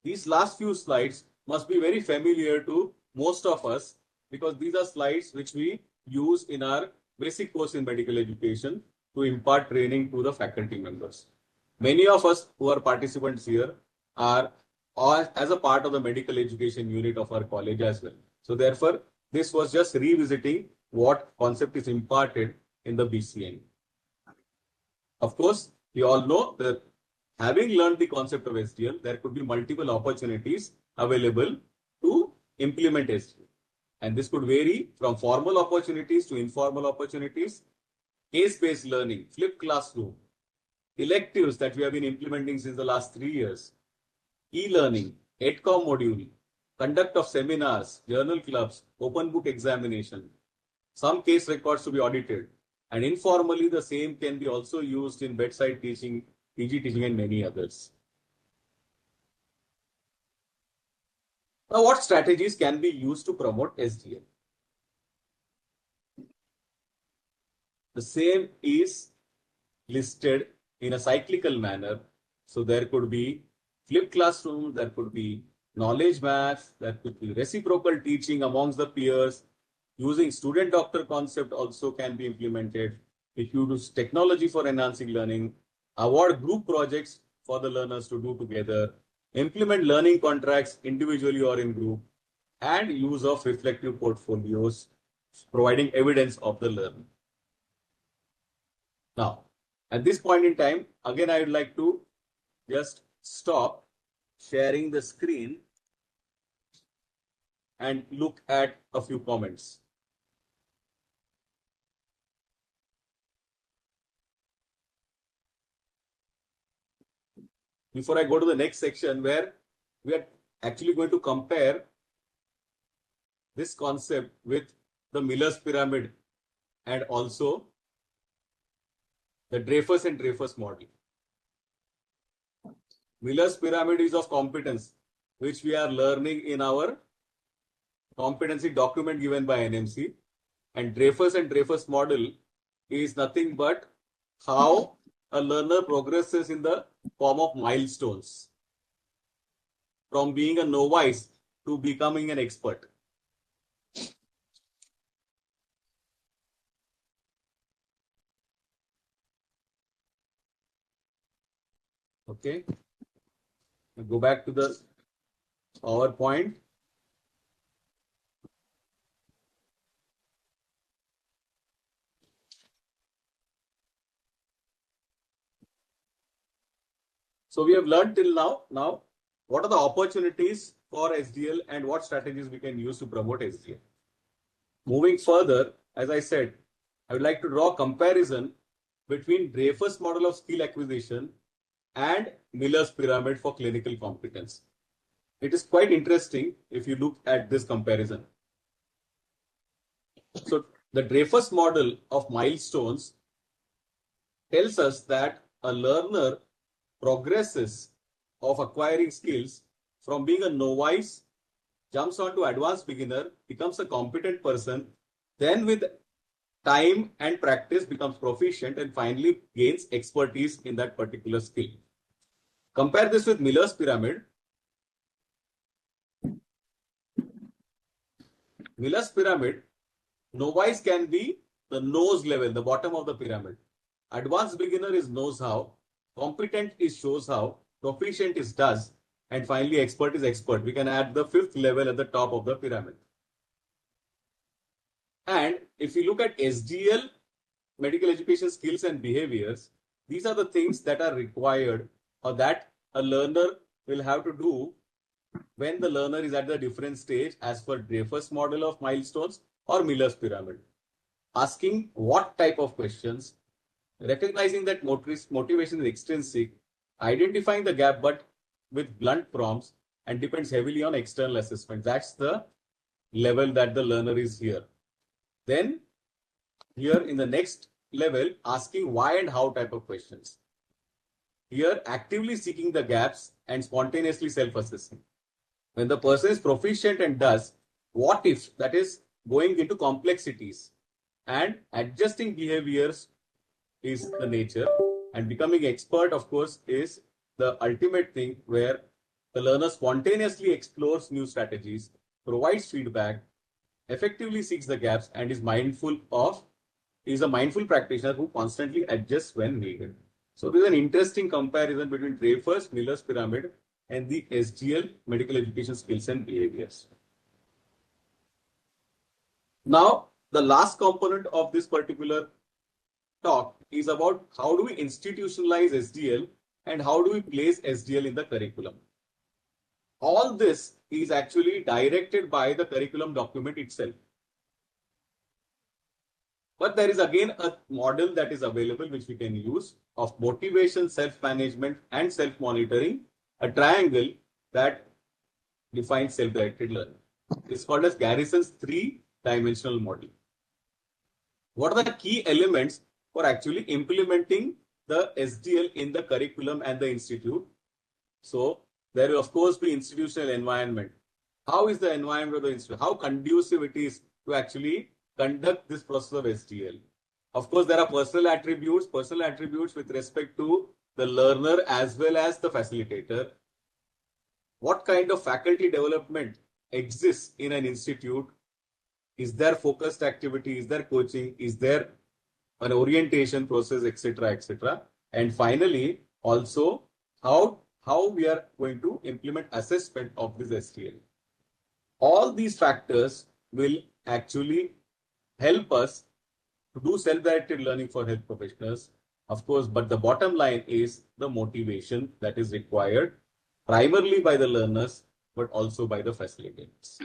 these last few slides must be very familiar to most of us, because these are slides which we use in our basic course in medical education to impart training to the faculty members. Many of us who are participants here are as a part of the medical education unit of our college as well. So therefore, this was just revisiting what concept is imparted in the BCN. Of course, we all know that having learned the concept of SDL, there could be multiple opportunities available to implement SDL. And this could vary from formal opportunities to informal opportunities, case-based learning, flipped classroom, electives that we have been implementing since the last 3 years, e-learning, EdCom module, conduct of seminars, journal clubs, open book examination, some case records to be audited, and informally the same can be also used in bedside teaching, PG teaching, and many others. Now, what strategies can be used to promote SDL? The same is listed in a cyclical manner. So there could be flipped classroom, there could be knowledge maps, there could be reciprocal teaching amongst the peers, Using student doctor concept also can be implemented. If you use technology for enhancing learning, award group projects for the learners to do together, implement learning contracts individually or in group, and use of reflective portfolios, providing evidence of the learning. Now, at this point in time, again, I would like to just stop sharing the screen and look at a few comments. Before I go to the next section where we are actually going to compare this concept with the Miller's pyramid and also the Dreyfus and Dreyfus model. Miller's pyramid is of competence, which we are learning in our competency document given by NMC, and Dreyfus and Dreyfus model is nothing but how a learner progresses in the form of milestones from being a novice to becoming an expert. Okay, go back to the PowerPoint. So we have learned till now. Now, what are the opportunities for SDL and what strategies we can use to promote SDL? Moving further, as I said, I would like to draw a comparison between Dreyfus model of skill acquisition and Miller's pyramid for clinical competence. It is quite interesting if you look at this comparison. So the Dreyfus model of milestones tells us that a learner progresses of acquiring skills from being a novice, jumps on to advanced beginner, becomes a competent person, then with time and practice becomes proficient and finally gains expertise in that particular skill. Compare this with Miller's pyramid. Miller's pyramid, novice can be the nose level, the bottom of the pyramid. Advanced beginner is knows how, competent is shows how, proficient is does, and finally expert is expert. We can add the fifth level at the top of the pyramid. And if you look at SDL, medical education skills and behaviors, these are the things that are required or that a learner will have to do when the learner is at the different stage as per Dreyfus model of milestones or Miller's pyramid. Asking what type of questions, recognizing that motivation is extrinsic, identifying the gap but with blunt prompts, and depends heavily on external assessment. That's the level that the learner is here. Then here in the next level, asking why and how type of questions. Here, actively seeking the gaps and spontaneously self-assessing. When the person is proficient and does, what if, that is going into complexities and adjusting behaviors is the nature, and becoming expert, of course, is the ultimate thing where the learner spontaneously explores new strategies, provides feedback, effectively seeks the gaps, and is a mindful practitioner who constantly adjusts when needed. So this is an interesting comparison between Dreyfus, Miller's pyramid, and the SDL, medical education skills and behaviors. Now, the last component of this particular talk is about how do we institutionalize SDL and how do we place SDL in the curriculum. All this is actually directed by the curriculum document itself. But there is again a model that is available which we can use of motivation, self-management, and self-monitoring, a triangle that defines self-directed learning. It's called as Garrison's three-dimensional model. What are the key elements for actually implementing the SDL in the curriculum and the institute? So there will of course be institutional environment. How is the environment of the institute? How conducive it is to actually conduct this process of SDL? Of course, there are personal attributes with respect to the learner as well as the facilitator. What kind of faculty development exists in an institute? Is there focused activity? Is there coaching? Is there an orientation process, etc., etc.? And finally, also how we are going to implement assessment of this STL. All these factors will actually help us to do self-directed learning for health professionals, of course, but the bottom line is the motivation that is required primarily by the learners, but also by the facilitators.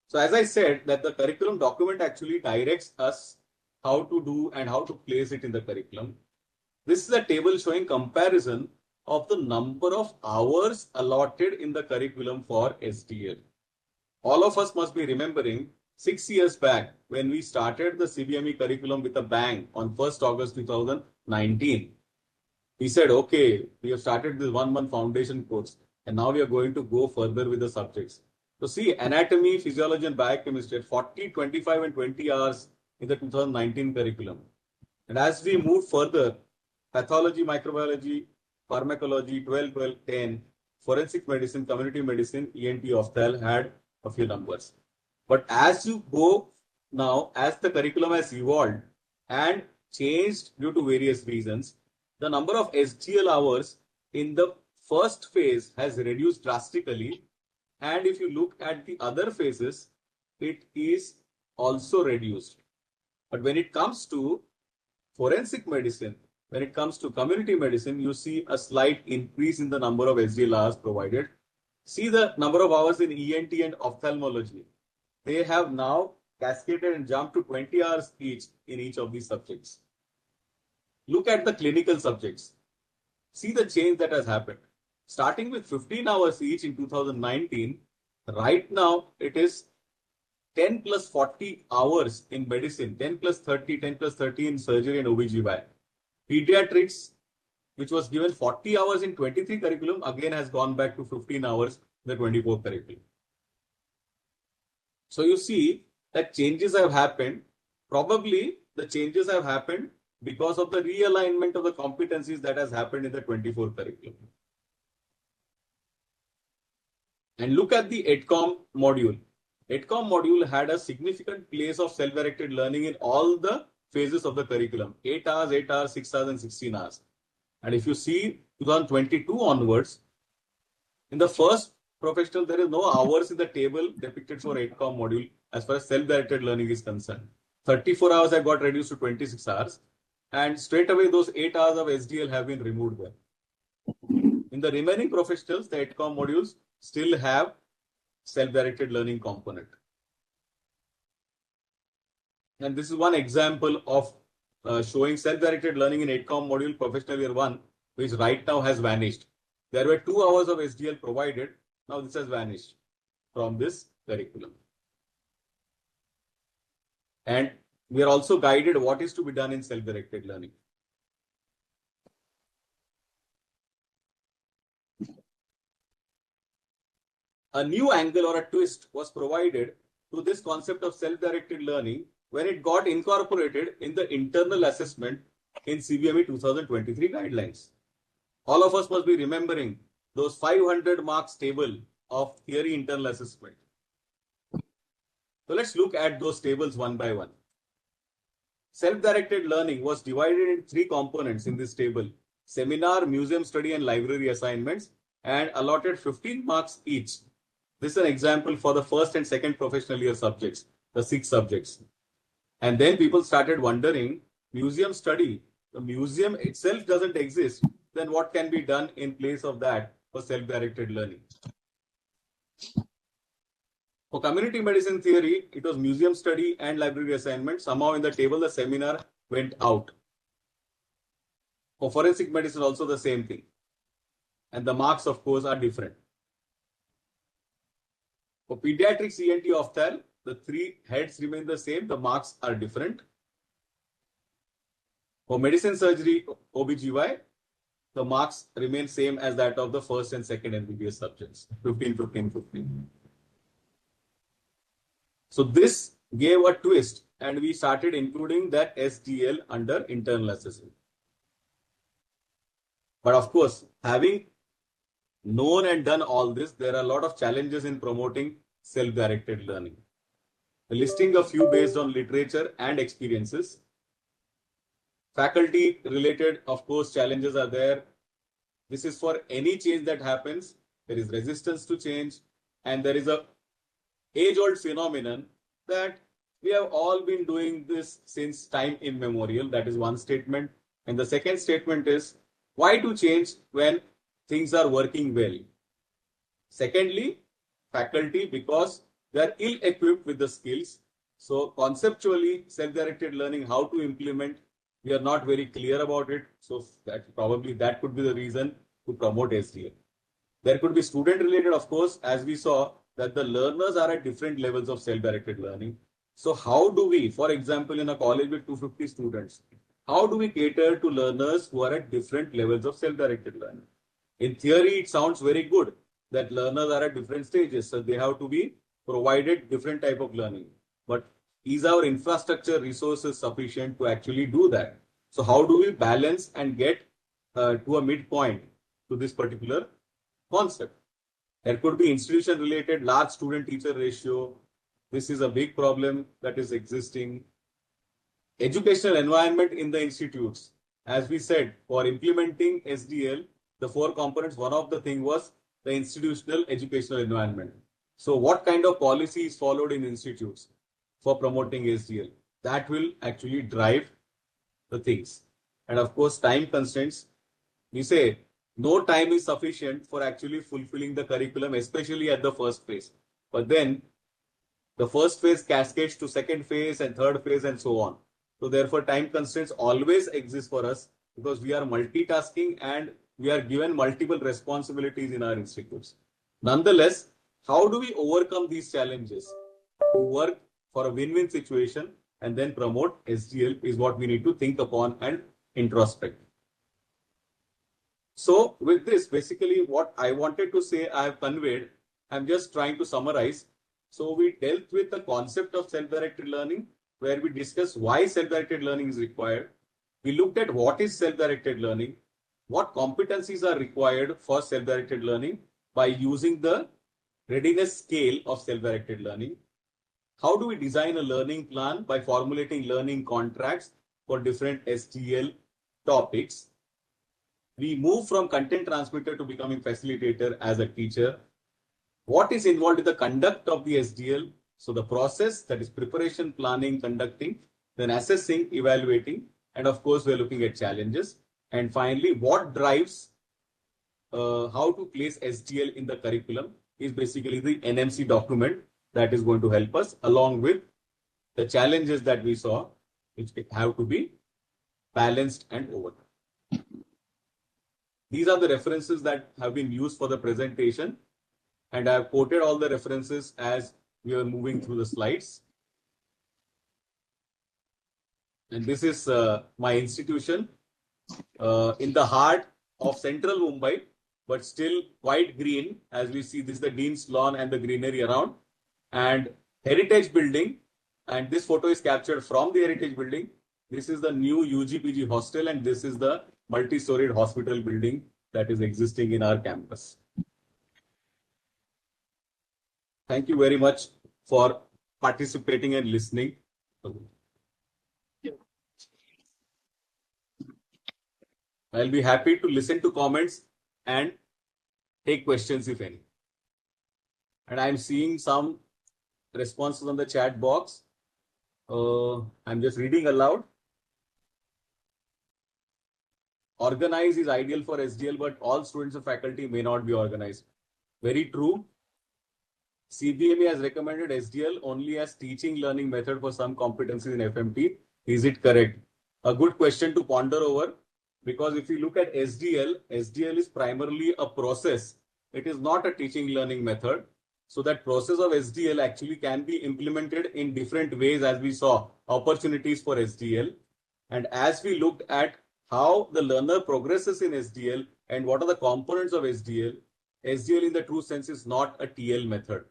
So as I said, that the curriculum document actually directs us how to do and how to place it in the curriculum. This is a table showing comparison of the number of hours allotted in the curriculum for STL. All of us must be remembering 6 years back when we started the CBME curriculum with a bang on 1st August 2019. We said, okay, we have started this 1 month foundation course and now we are going to go further with the subjects. So see, anatomy, physiology and biochemistry at 40, 25 and 20 hours in the 2019 curriculum. And as we move further, pathology, microbiology, pharmacology, 12, 12, 10, forensic medicine, community medicine, ENT, opthal had a few numbers. But as you go now, as the curriculum has evolved and changed due to various reasons, the number of SGL hours in the first phase has reduced drastically. And if you look at the other phases, it is also reduced. But when it comes to forensic medicine, when it comes to community medicine, you see a slight increase in the number of SGL hours provided. See the number of hours in ENT and ophthalmology. They have now cascaded and jumped to 20 hours each in each of these subjects. Look at the clinical subjects. See the change that has happened. Starting with 15 hours each in 2019, right now it is 10 plus 40 hours in medicine, 10 plus 30, 10 plus 30 in surgery and OBGYN. Pediatrics, which was given 40 hours in 23 curriculum, again has gone back to 15 hours in the 24 curriculum. So you see that changes have happened. Probably the changes have happened because of the realignment of the competencies that has happened in the 24 curriculum. And look at the EdCom module. EdCom module had a significant place of self-directed learning in all the phases of the curriculum. 8 hours, 8 hours, 6 hours and 16 hours. And if you see 2022 onwards, in the first professional, there is no hours in the table depicted for EdCom module as far as self-directed learning is concerned. 34 hours have got reduced to 26 hours. And straight away, those 8 hours of SDL have been removed there. In the remaining professionals, the EdCom modules still have self-directed learning component. And this is one example of showing self-directed learning in EdCom module professional year 1, which right now has vanished. There were 2 hours of SDL provided. Now this has vanished from this curriculum. And we are also guided what is to be done in self-directed learning. A new angle or a twist was provided to this concept of self-directed learning when it got incorporated in the internal assessment in CBME 2023 guidelines. All of us must be remembering those 500 marks table of theory internal assessment. So let's look at those tables one by one. Self-directed learning was divided in 3 components in this table: seminar, museum study and library assignments, and allotted 15 marks each. This is an example for the first and second professional year subjects, the 6 subjects. And then people started wondering, museum study, the museum itself doesn't exist, then what can be done in place of that for self-directed learning? For community medicine theory, it was museum study and library assignment. Somehow in the table, the seminar went out. For forensic medicine, also the same thing. And the marks, of course, are different. For pediatrics, ENT, opthal, the 3 heads remain the same. The marks are different. For medicine, surgery, OBGY, the marks remain same as that of the first and second MBBS subjects, 15, 15, 15. So this gave a twist and we started including that SDL under internal assessment. But of course, having known and done all this, there are a lot of challenges in promoting self-directed learning. Listing a few based on literature and experiences. Faculty related, of course, challenges are there. This is for any change that happens. There is resistance to change, and there is a age-old phenomenon that we have all been doing this since time immemorial. That is one statement. And the second statement is, why to change when things are working well? Secondly, faculty, because they are ill-equipped with the skills. So conceptually, self-directed learning, how to implement, we are not very clear about it. So that could be the reason to promote SDL. There could be student-related, of course, as we saw that the learners are at different levels of self-directed learning. So how do we, for example, in a college with 250 students, how do we cater to learners who are at different levels of self-directed learning? In theory, it sounds very good that learners are at different stages, so they have to be provided different type of learning. But is our infrastructure resources sufficient to actually do that? So how do we balance and get to a midpoint to this particular concept? There could be institution-related large student-teacher ratio. This is a big problem that is existing. Educational environment in the institutes. As we said, for implementing SDL, the 4 components, one of the thing was the institutional educational environment. So what kind of policy is followed in institutes for promoting SDL? That will actually drive the things. And of course, time constraints. We say no time is sufficient for actually fulfilling the curriculum, especially at the first phase. But then the first phase cascades to second phase and third phase and so on. So therefore, time constraints always exist for us because we are multitasking and we are given multiple responsibilities in our institutes. Nonetheless, how do we overcome these challenges to work for a win-win situation and then promote SDL is what we need to think upon and introspect. So with this, basically what I wanted to say, I have conveyed. I'm just trying to summarize. So we dealt with the concept of self-directed learning, where we discussed why self-directed learning is required. We looked at what is self-directed learning, what competencies are required for self-directed learning by using the readiness scale of self-directed learning. How do we design a learning plan by formulating learning contracts for different SDL topics? We move from content transmitter to becoming facilitator as a teacher. What is involved in the conduct of the SDL? So the process, that is preparation, planning, conducting, then assessing, evaluating, and of course, we're looking at challenges. And finally, what drives how to place SDL in the curriculum is basically the NMC document that is going to help us along with the challenges that we saw, which have to be balanced and overcome. These are the references that have been used for the presentation, and I have quoted all the references as we are moving through the slides. And this is my institution in the heart of central Mumbai, but still quite green. As we see, this is the Dean's Lawn and the greenery around, and heritage building. And this photo is captured from the heritage building. This is the new UGPG hostel, and this is the multi-storied hospital building that is existing in our campus. Thank you very much for participating and listening. I'll be happy to listen to comments and take questions if any. And I'm seeing some responses on the chat box. I'm just reading aloud. Organize is ideal for SDL, but all students and faculty may not be organized. Very true. CBME has recommended SDL only as teaching learning method for some competencies in FMT. Is it correct? A good question to ponder over, because if you look at SDL, SDL is primarily a process. It is not a teaching learning method. So that process of SDL actually can be implemented in different ways, as we saw opportunities for SDL. And as we looked at how the learner progresses in SDL and what are the components of SDL, SDL in the true sense is not a TL method.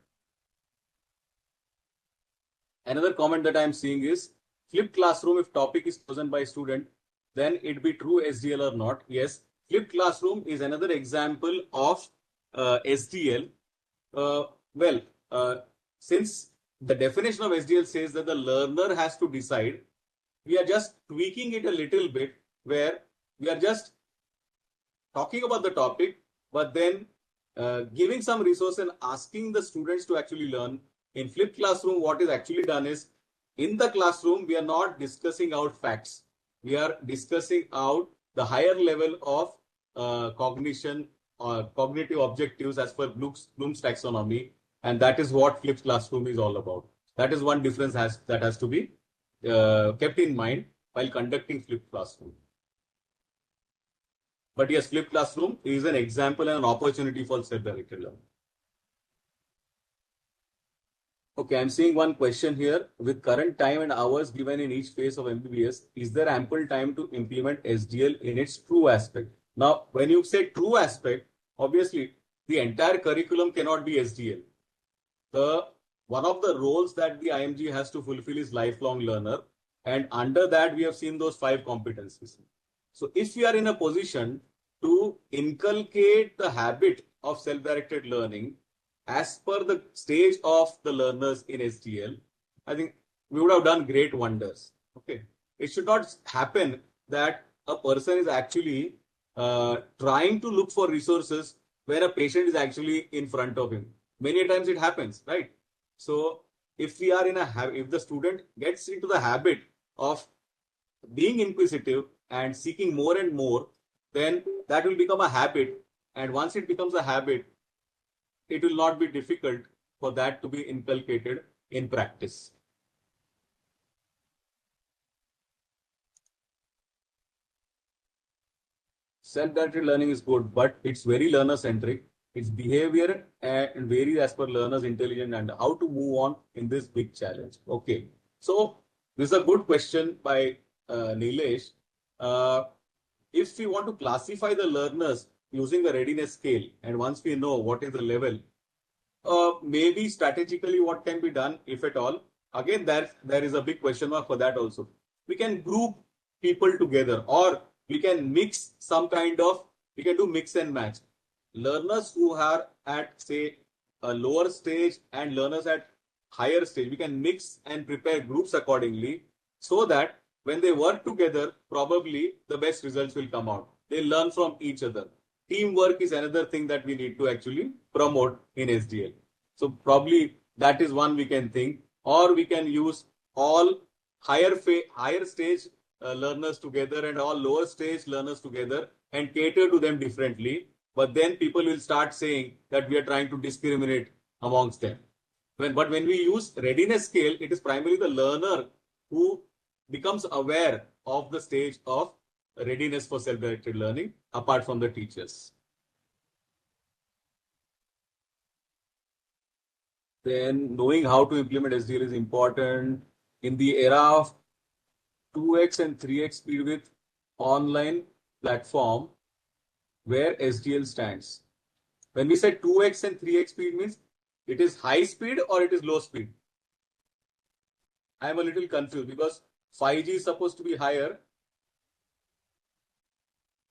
Another comment that I'm seeing is flipped classroom. If topic is chosen by student, then it be true SDL or not. Yes, flipped classroom is another example of SDL. since the definition of SDL says that the learner has to decide, we are just tweaking it a little bit, where we are just talking about the topic, but then giving some resource and asking the students to actually learn. In flipped classroom, what is actually done is, in the classroom, we are not discussing out facts. We are discussing out the higher level of cognition or cognitive objectives as per Bloom's taxonomy. And that is what flipped classroom is all about. That is one difference that has to be kept in mind while conducting flipped classroom. But yes, flipped classroom is an example and an opportunity for self-directed learning. Okay, I'm seeing one question here. With current time and hours given in each phase of MBBS, is there ample time to implement SDL in its true aspect? Now, when you say true aspect, obviously the entire curriculum cannot be SDL. One of the roles that the IMG has to fulfill is lifelong learner, and under that we have seen those 5 competencies. So if we are in a position to inculcate the habit of self-directed learning as per the stage of the learners in SDL, I think we would have done great wonders. Okay, it should not happen that a person is actually trying to look for resources where a patient is actually in front of him. Many times it happens, right? So if we are if the student gets into the habit of being inquisitive and seeking more and more, then that will become a habit. And once it becomes a habit, it will not be difficult for that to be inculcated in practice. Self-directed learning is good, but it's very learner-centric. Its behavior and varies as per learner's intelligence and how to move on in this big challenge. Okay, so this is a good question by Nilesh. If we want to classify the learners using the readiness scale, and once we know what is the level, maybe strategically what can be done, if at all. Again, there is a big question mark for that also. We can group people together, or we can mix some kind of, we can do mix and match. Learners who are at, say, a lower stage and learners at higher stage, we can mix and prepare groups accordingly, so that when they work together, probably the best results will come out. They learn from each other. Teamwork is another thing that we need to actually promote in SDL. So probably that is one we can think, or we can use all higher stage learners together and all lower stage learners together and cater to them differently. But then people will start saying that we are trying to discriminate amongst them. But when we use readiness scale, it is primarily the learner who becomes aware of the stage of readiness for self-directed learning, apart from the teachers. Then knowing how to implement SDL is important in the era of 2x and 3x speed with online platform, where SDL stands. When we say 2x and 3x speed, means it is high speed or it is low speed? I am a little confused because 5G is supposed to be higher.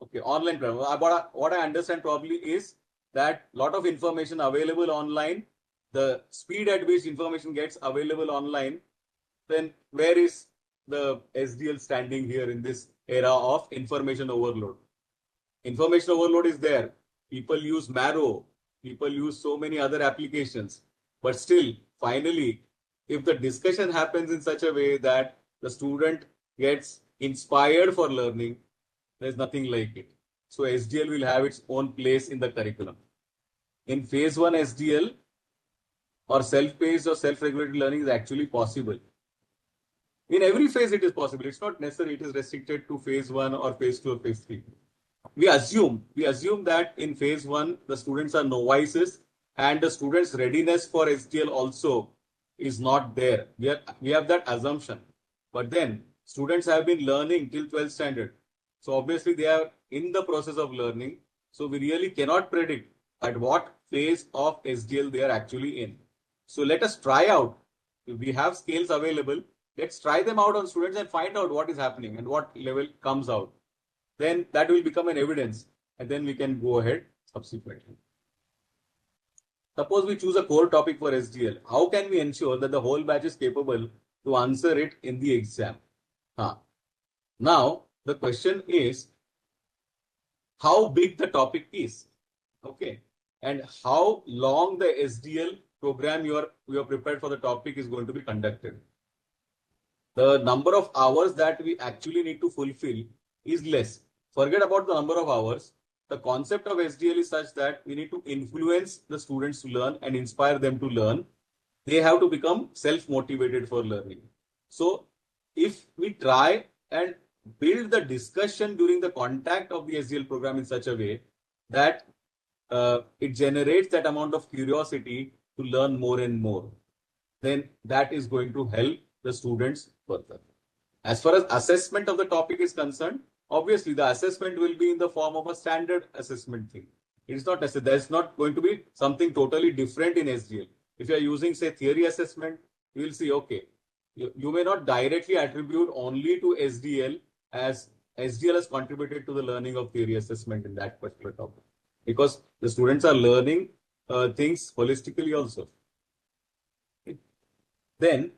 Okay, online platform. What I understand probably is that a lot of information available online, the speed at which information gets available online, then where is the SDL standing here in this era of information overload? Information overload is there. People use Marrow. People use so many other applications. But still, finally, if the discussion happens in such a way that the student gets inspired for learning, there's nothing like it. So SDL will have its own place in the curriculum. In phase 1 SDL or self-paced or self-regulated learning is actually possible. In every phase it is possible. It's not necessary it is restricted to phase 1 or phase 2 or phase 3. We assume that in phase 1 the students are novices and the students' readiness for SDL also is not there. We have that assumption. But then students have been learning till 12th standard. So obviously they are in the process of learning. So we really cannot predict at what phase of SDL they are actually in. So let us try out. If we have scales available, let's try them out on students and find out what is happening and what level comes out. Then that will become an evidence and then we can go ahead subsequently. Suppose we choose a core topic for SDL. How can we ensure that the whole batch is capable to answer it in the exam? Now, the question is how big the topic is, okay, and how long the SDL program you are prepared for the topic is going to be conducted. The number of hours that we actually need to fulfill is less. Forget about the number of hours. The concept of SDL is such that we need to influence the students to learn and inspire them to learn. They have to become self-motivated for learning. So if we try and build the discussion during the contact of the SDL program in such a way that it generates that amount of curiosity to learn more and more, then that is going to help the students further. As far as assessment of the topic is concerned, obviously the assessment will be in the form of a standard assessment thing. It is not necessary. There's not going to be something totally different in SDL. If you are using, say, theory assessment, you will see, okay, you may not directly attribute only to SDL as SDL has contributed to the learning of theory assessment in that particular topic, because the students are learning things holistically also. Then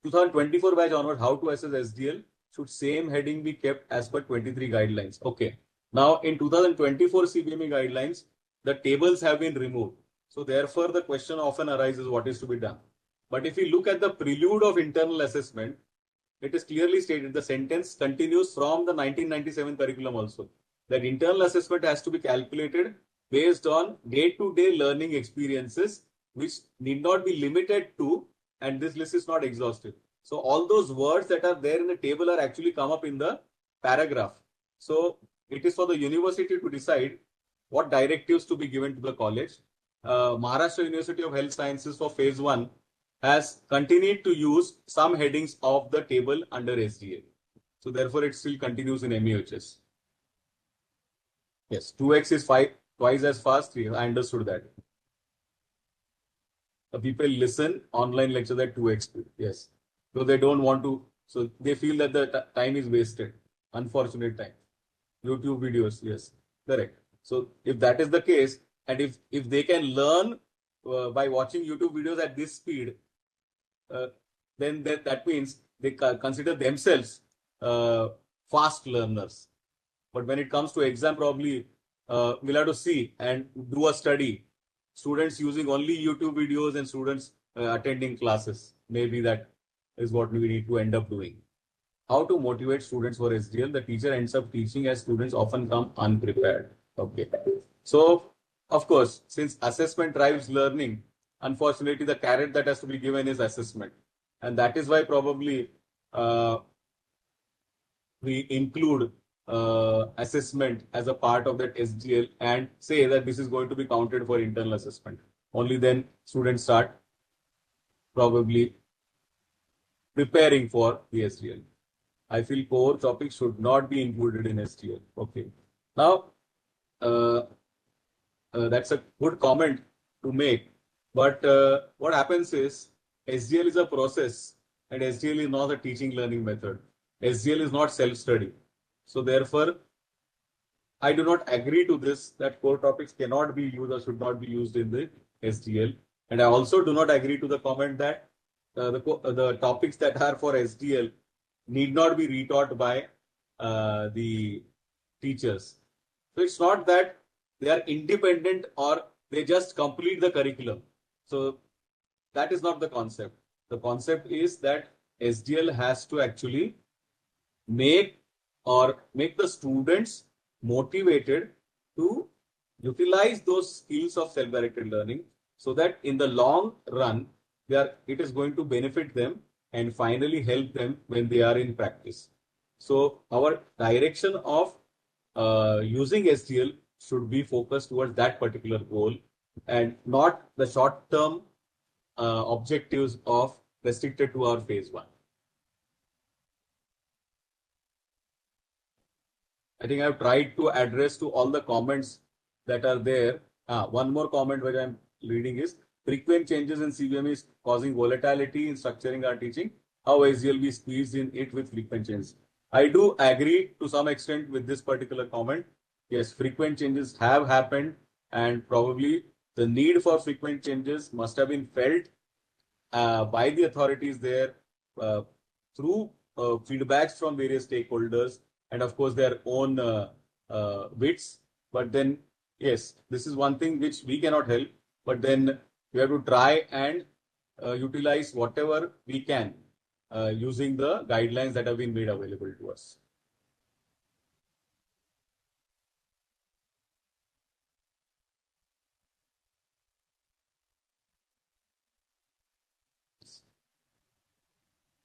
2024 batch onward, how to assess SDL? Should same heading be kept as per 23 guidelines? Okay. Now in 2024 CBME guidelines, the tables have been removed. So therefore the question often arises, what is to be done? But if we look at the prelude of internal assessment, it is clearly stated, the sentence continues from the 1997 curriculum also, that internal assessment has to be calculated based on day-to-day learning experiences, which need not be limited to, and this list is not exhaustive. So all those words that are there in the table are actually come up in the paragraph. So it is for the university to decide what directives to be given to the college. Maharashtra University of Health Sciences for phase 1 has continued to use some headings of the table under SDA. So therefore it still continues in MEHS. Yes, 2x is twice as fast. I understood that. The people listen online lectures at 2x speed. Yes. So they don't want to, so they feel that the time is wasted. Unfortunate time. YouTube videos, yes, correct. So if that is the case, and if they can learn by watching YouTube videos at this speed, then that means they consider themselves fast learners. But when it comes to exam, probably we'll have to see and do a study. Students using only YouTube videos and students attending classes. Maybe that is what we need to end up doing. How to motivate students for SDL? The teacher ends up teaching as students often come unprepared. Okay. So, of course, since assessment drives learning, unfortunately, the carrot that has to be given is assessment. And that is why probably we include assessment as a part of that SDL and say that this is going to be counted for internal assessment. Only then students start probably preparing for the SDL. I feel core topics should not be included in SDL. Okay. Now, that's a good comment to make. But what happens is SDL is a process and SDL is not a teaching learning method. SDL is not self-study. So therefore, I do not agree to this that core topics cannot be used or should not be used in the SDL. And I also do not agree to the comment that the topics that are for SDL need not be retaught by the teachers. So it's not that they are independent or they just complete the curriculum. So that is not the concept. The concept is that SDL has to actually make the students motivated to utilize those skills of self-directed learning so that in the long run, it is going to benefit them and finally help them when they are in practice. So our direction of using SDL should be focused towards that particular goal and not the short-term objectives of restricted to our phase 1. I think I've tried to address to all the comments that are there. One more comment which I'm reading is frequent changes in CBME is causing volatility in structuring our teaching. How SDL be squeezed in it with frequent changes? I do agree to some extent with this particular comment. Yes, frequent changes have happened and probably the need for frequent changes must have been felt by the authorities there uh, through feedbacks from various stakeholders and, of course, their own wits. But then, yes, this is one thing which we cannot help, but then we have to try and utilize whatever we can using the guidelines that have been made available to us.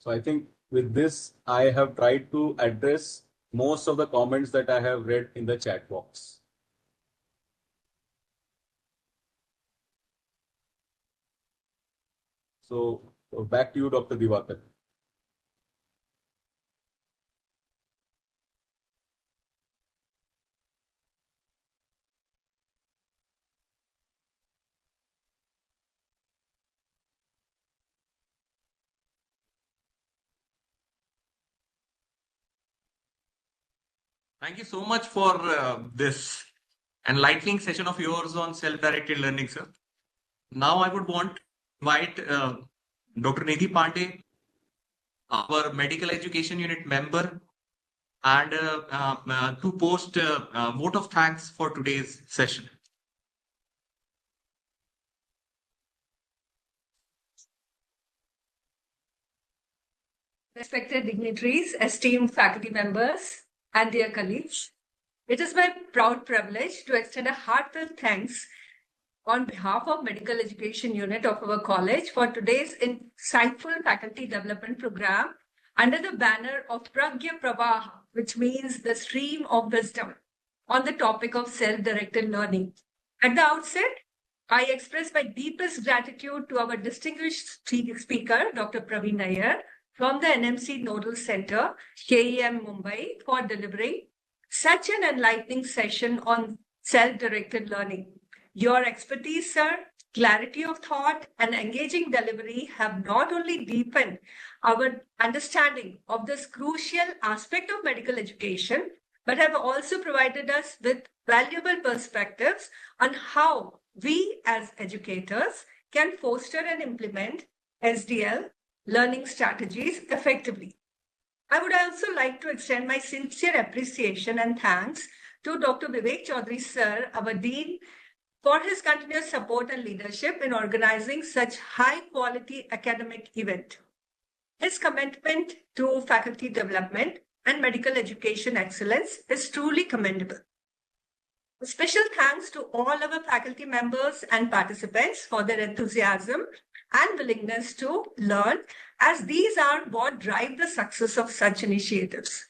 So I think with this, I have tried to address most of the comments that I have read in the chat box. So back to you, Dr. Diwakar.
Thank you so much for this enlightening session of yours on self-directed learning, sir. Now I would want to invite Dr. Nidhi Pandey, our medical education unit member, and to post a vote of thanks for today's session.
Respected dignitaries, esteemed faculty members, and dear colleagues, it is my proud privilege to extend a heartfelt thanks on behalf of Medical Education Unit of our college for today's insightful faculty development program under the banner of Pragya Pravaah, which means the stream of wisdom, on the topic of self-directed learning. At the outset, I express my deepest gratitude to our distinguished speaker, Dr. Praveen Iyer, from the NMC Nodal Center, KEM Mumbai, for delivering such an enlightening session on self-directed learning. Your expertise, sir, clarity of thought, and engaging delivery have not only deepened our understanding of this crucial aspect of medical education, but have also provided us with valuable perspectives on how we as educators can foster and implement SDL learning strategies effectively. I would also like to extend my sincere appreciation and thanks to Dr. Vivek Chaudhary, sir, our Dean, for his continuous support and leadership in organizing such high-quality academic event. His commitment to faculty development and medical education excellence is truly commendable. A special thanks to all our faculty members and participants for their enthusiasm and willingness to learn, as these are what drive the success of such initiatives.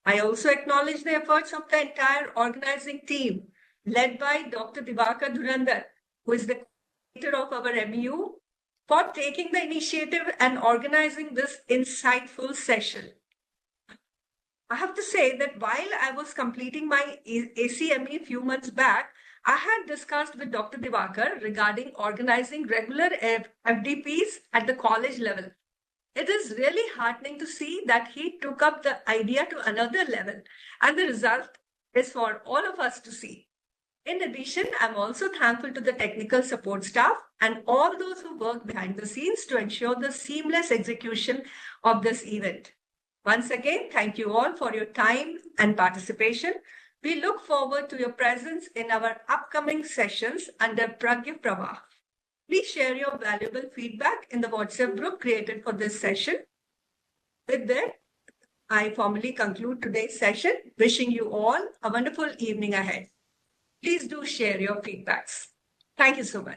I also acknowledge the efforts of the entire organizing team, led by Dr. Diwakar Dhurandhar, who is the coordinator of our MEU, for taking the initiative and organizing this insightful session. I have to say that while I was completing my ACME a few months back, I had discussed with Dr. Diwakar regarding organizing regular FDPs at the college level. It is really heartening to see that he took up the idea to another level, and the result is for all of us to see. In addition, I'm also thankful to the technical support staff and all those who work behind the scenes to ensure the seamless execution of this event. Once again, thank you all for your time and participation. We look forward to your presence in our upcoming sessions under Pragya Pravaah. Please share your valuable feedback in the WhatsApp group created for this session. With that, I formally conclude today's session, wishing you all a wonderful evening ahead. Please do share your feedbacks. Thank you so much.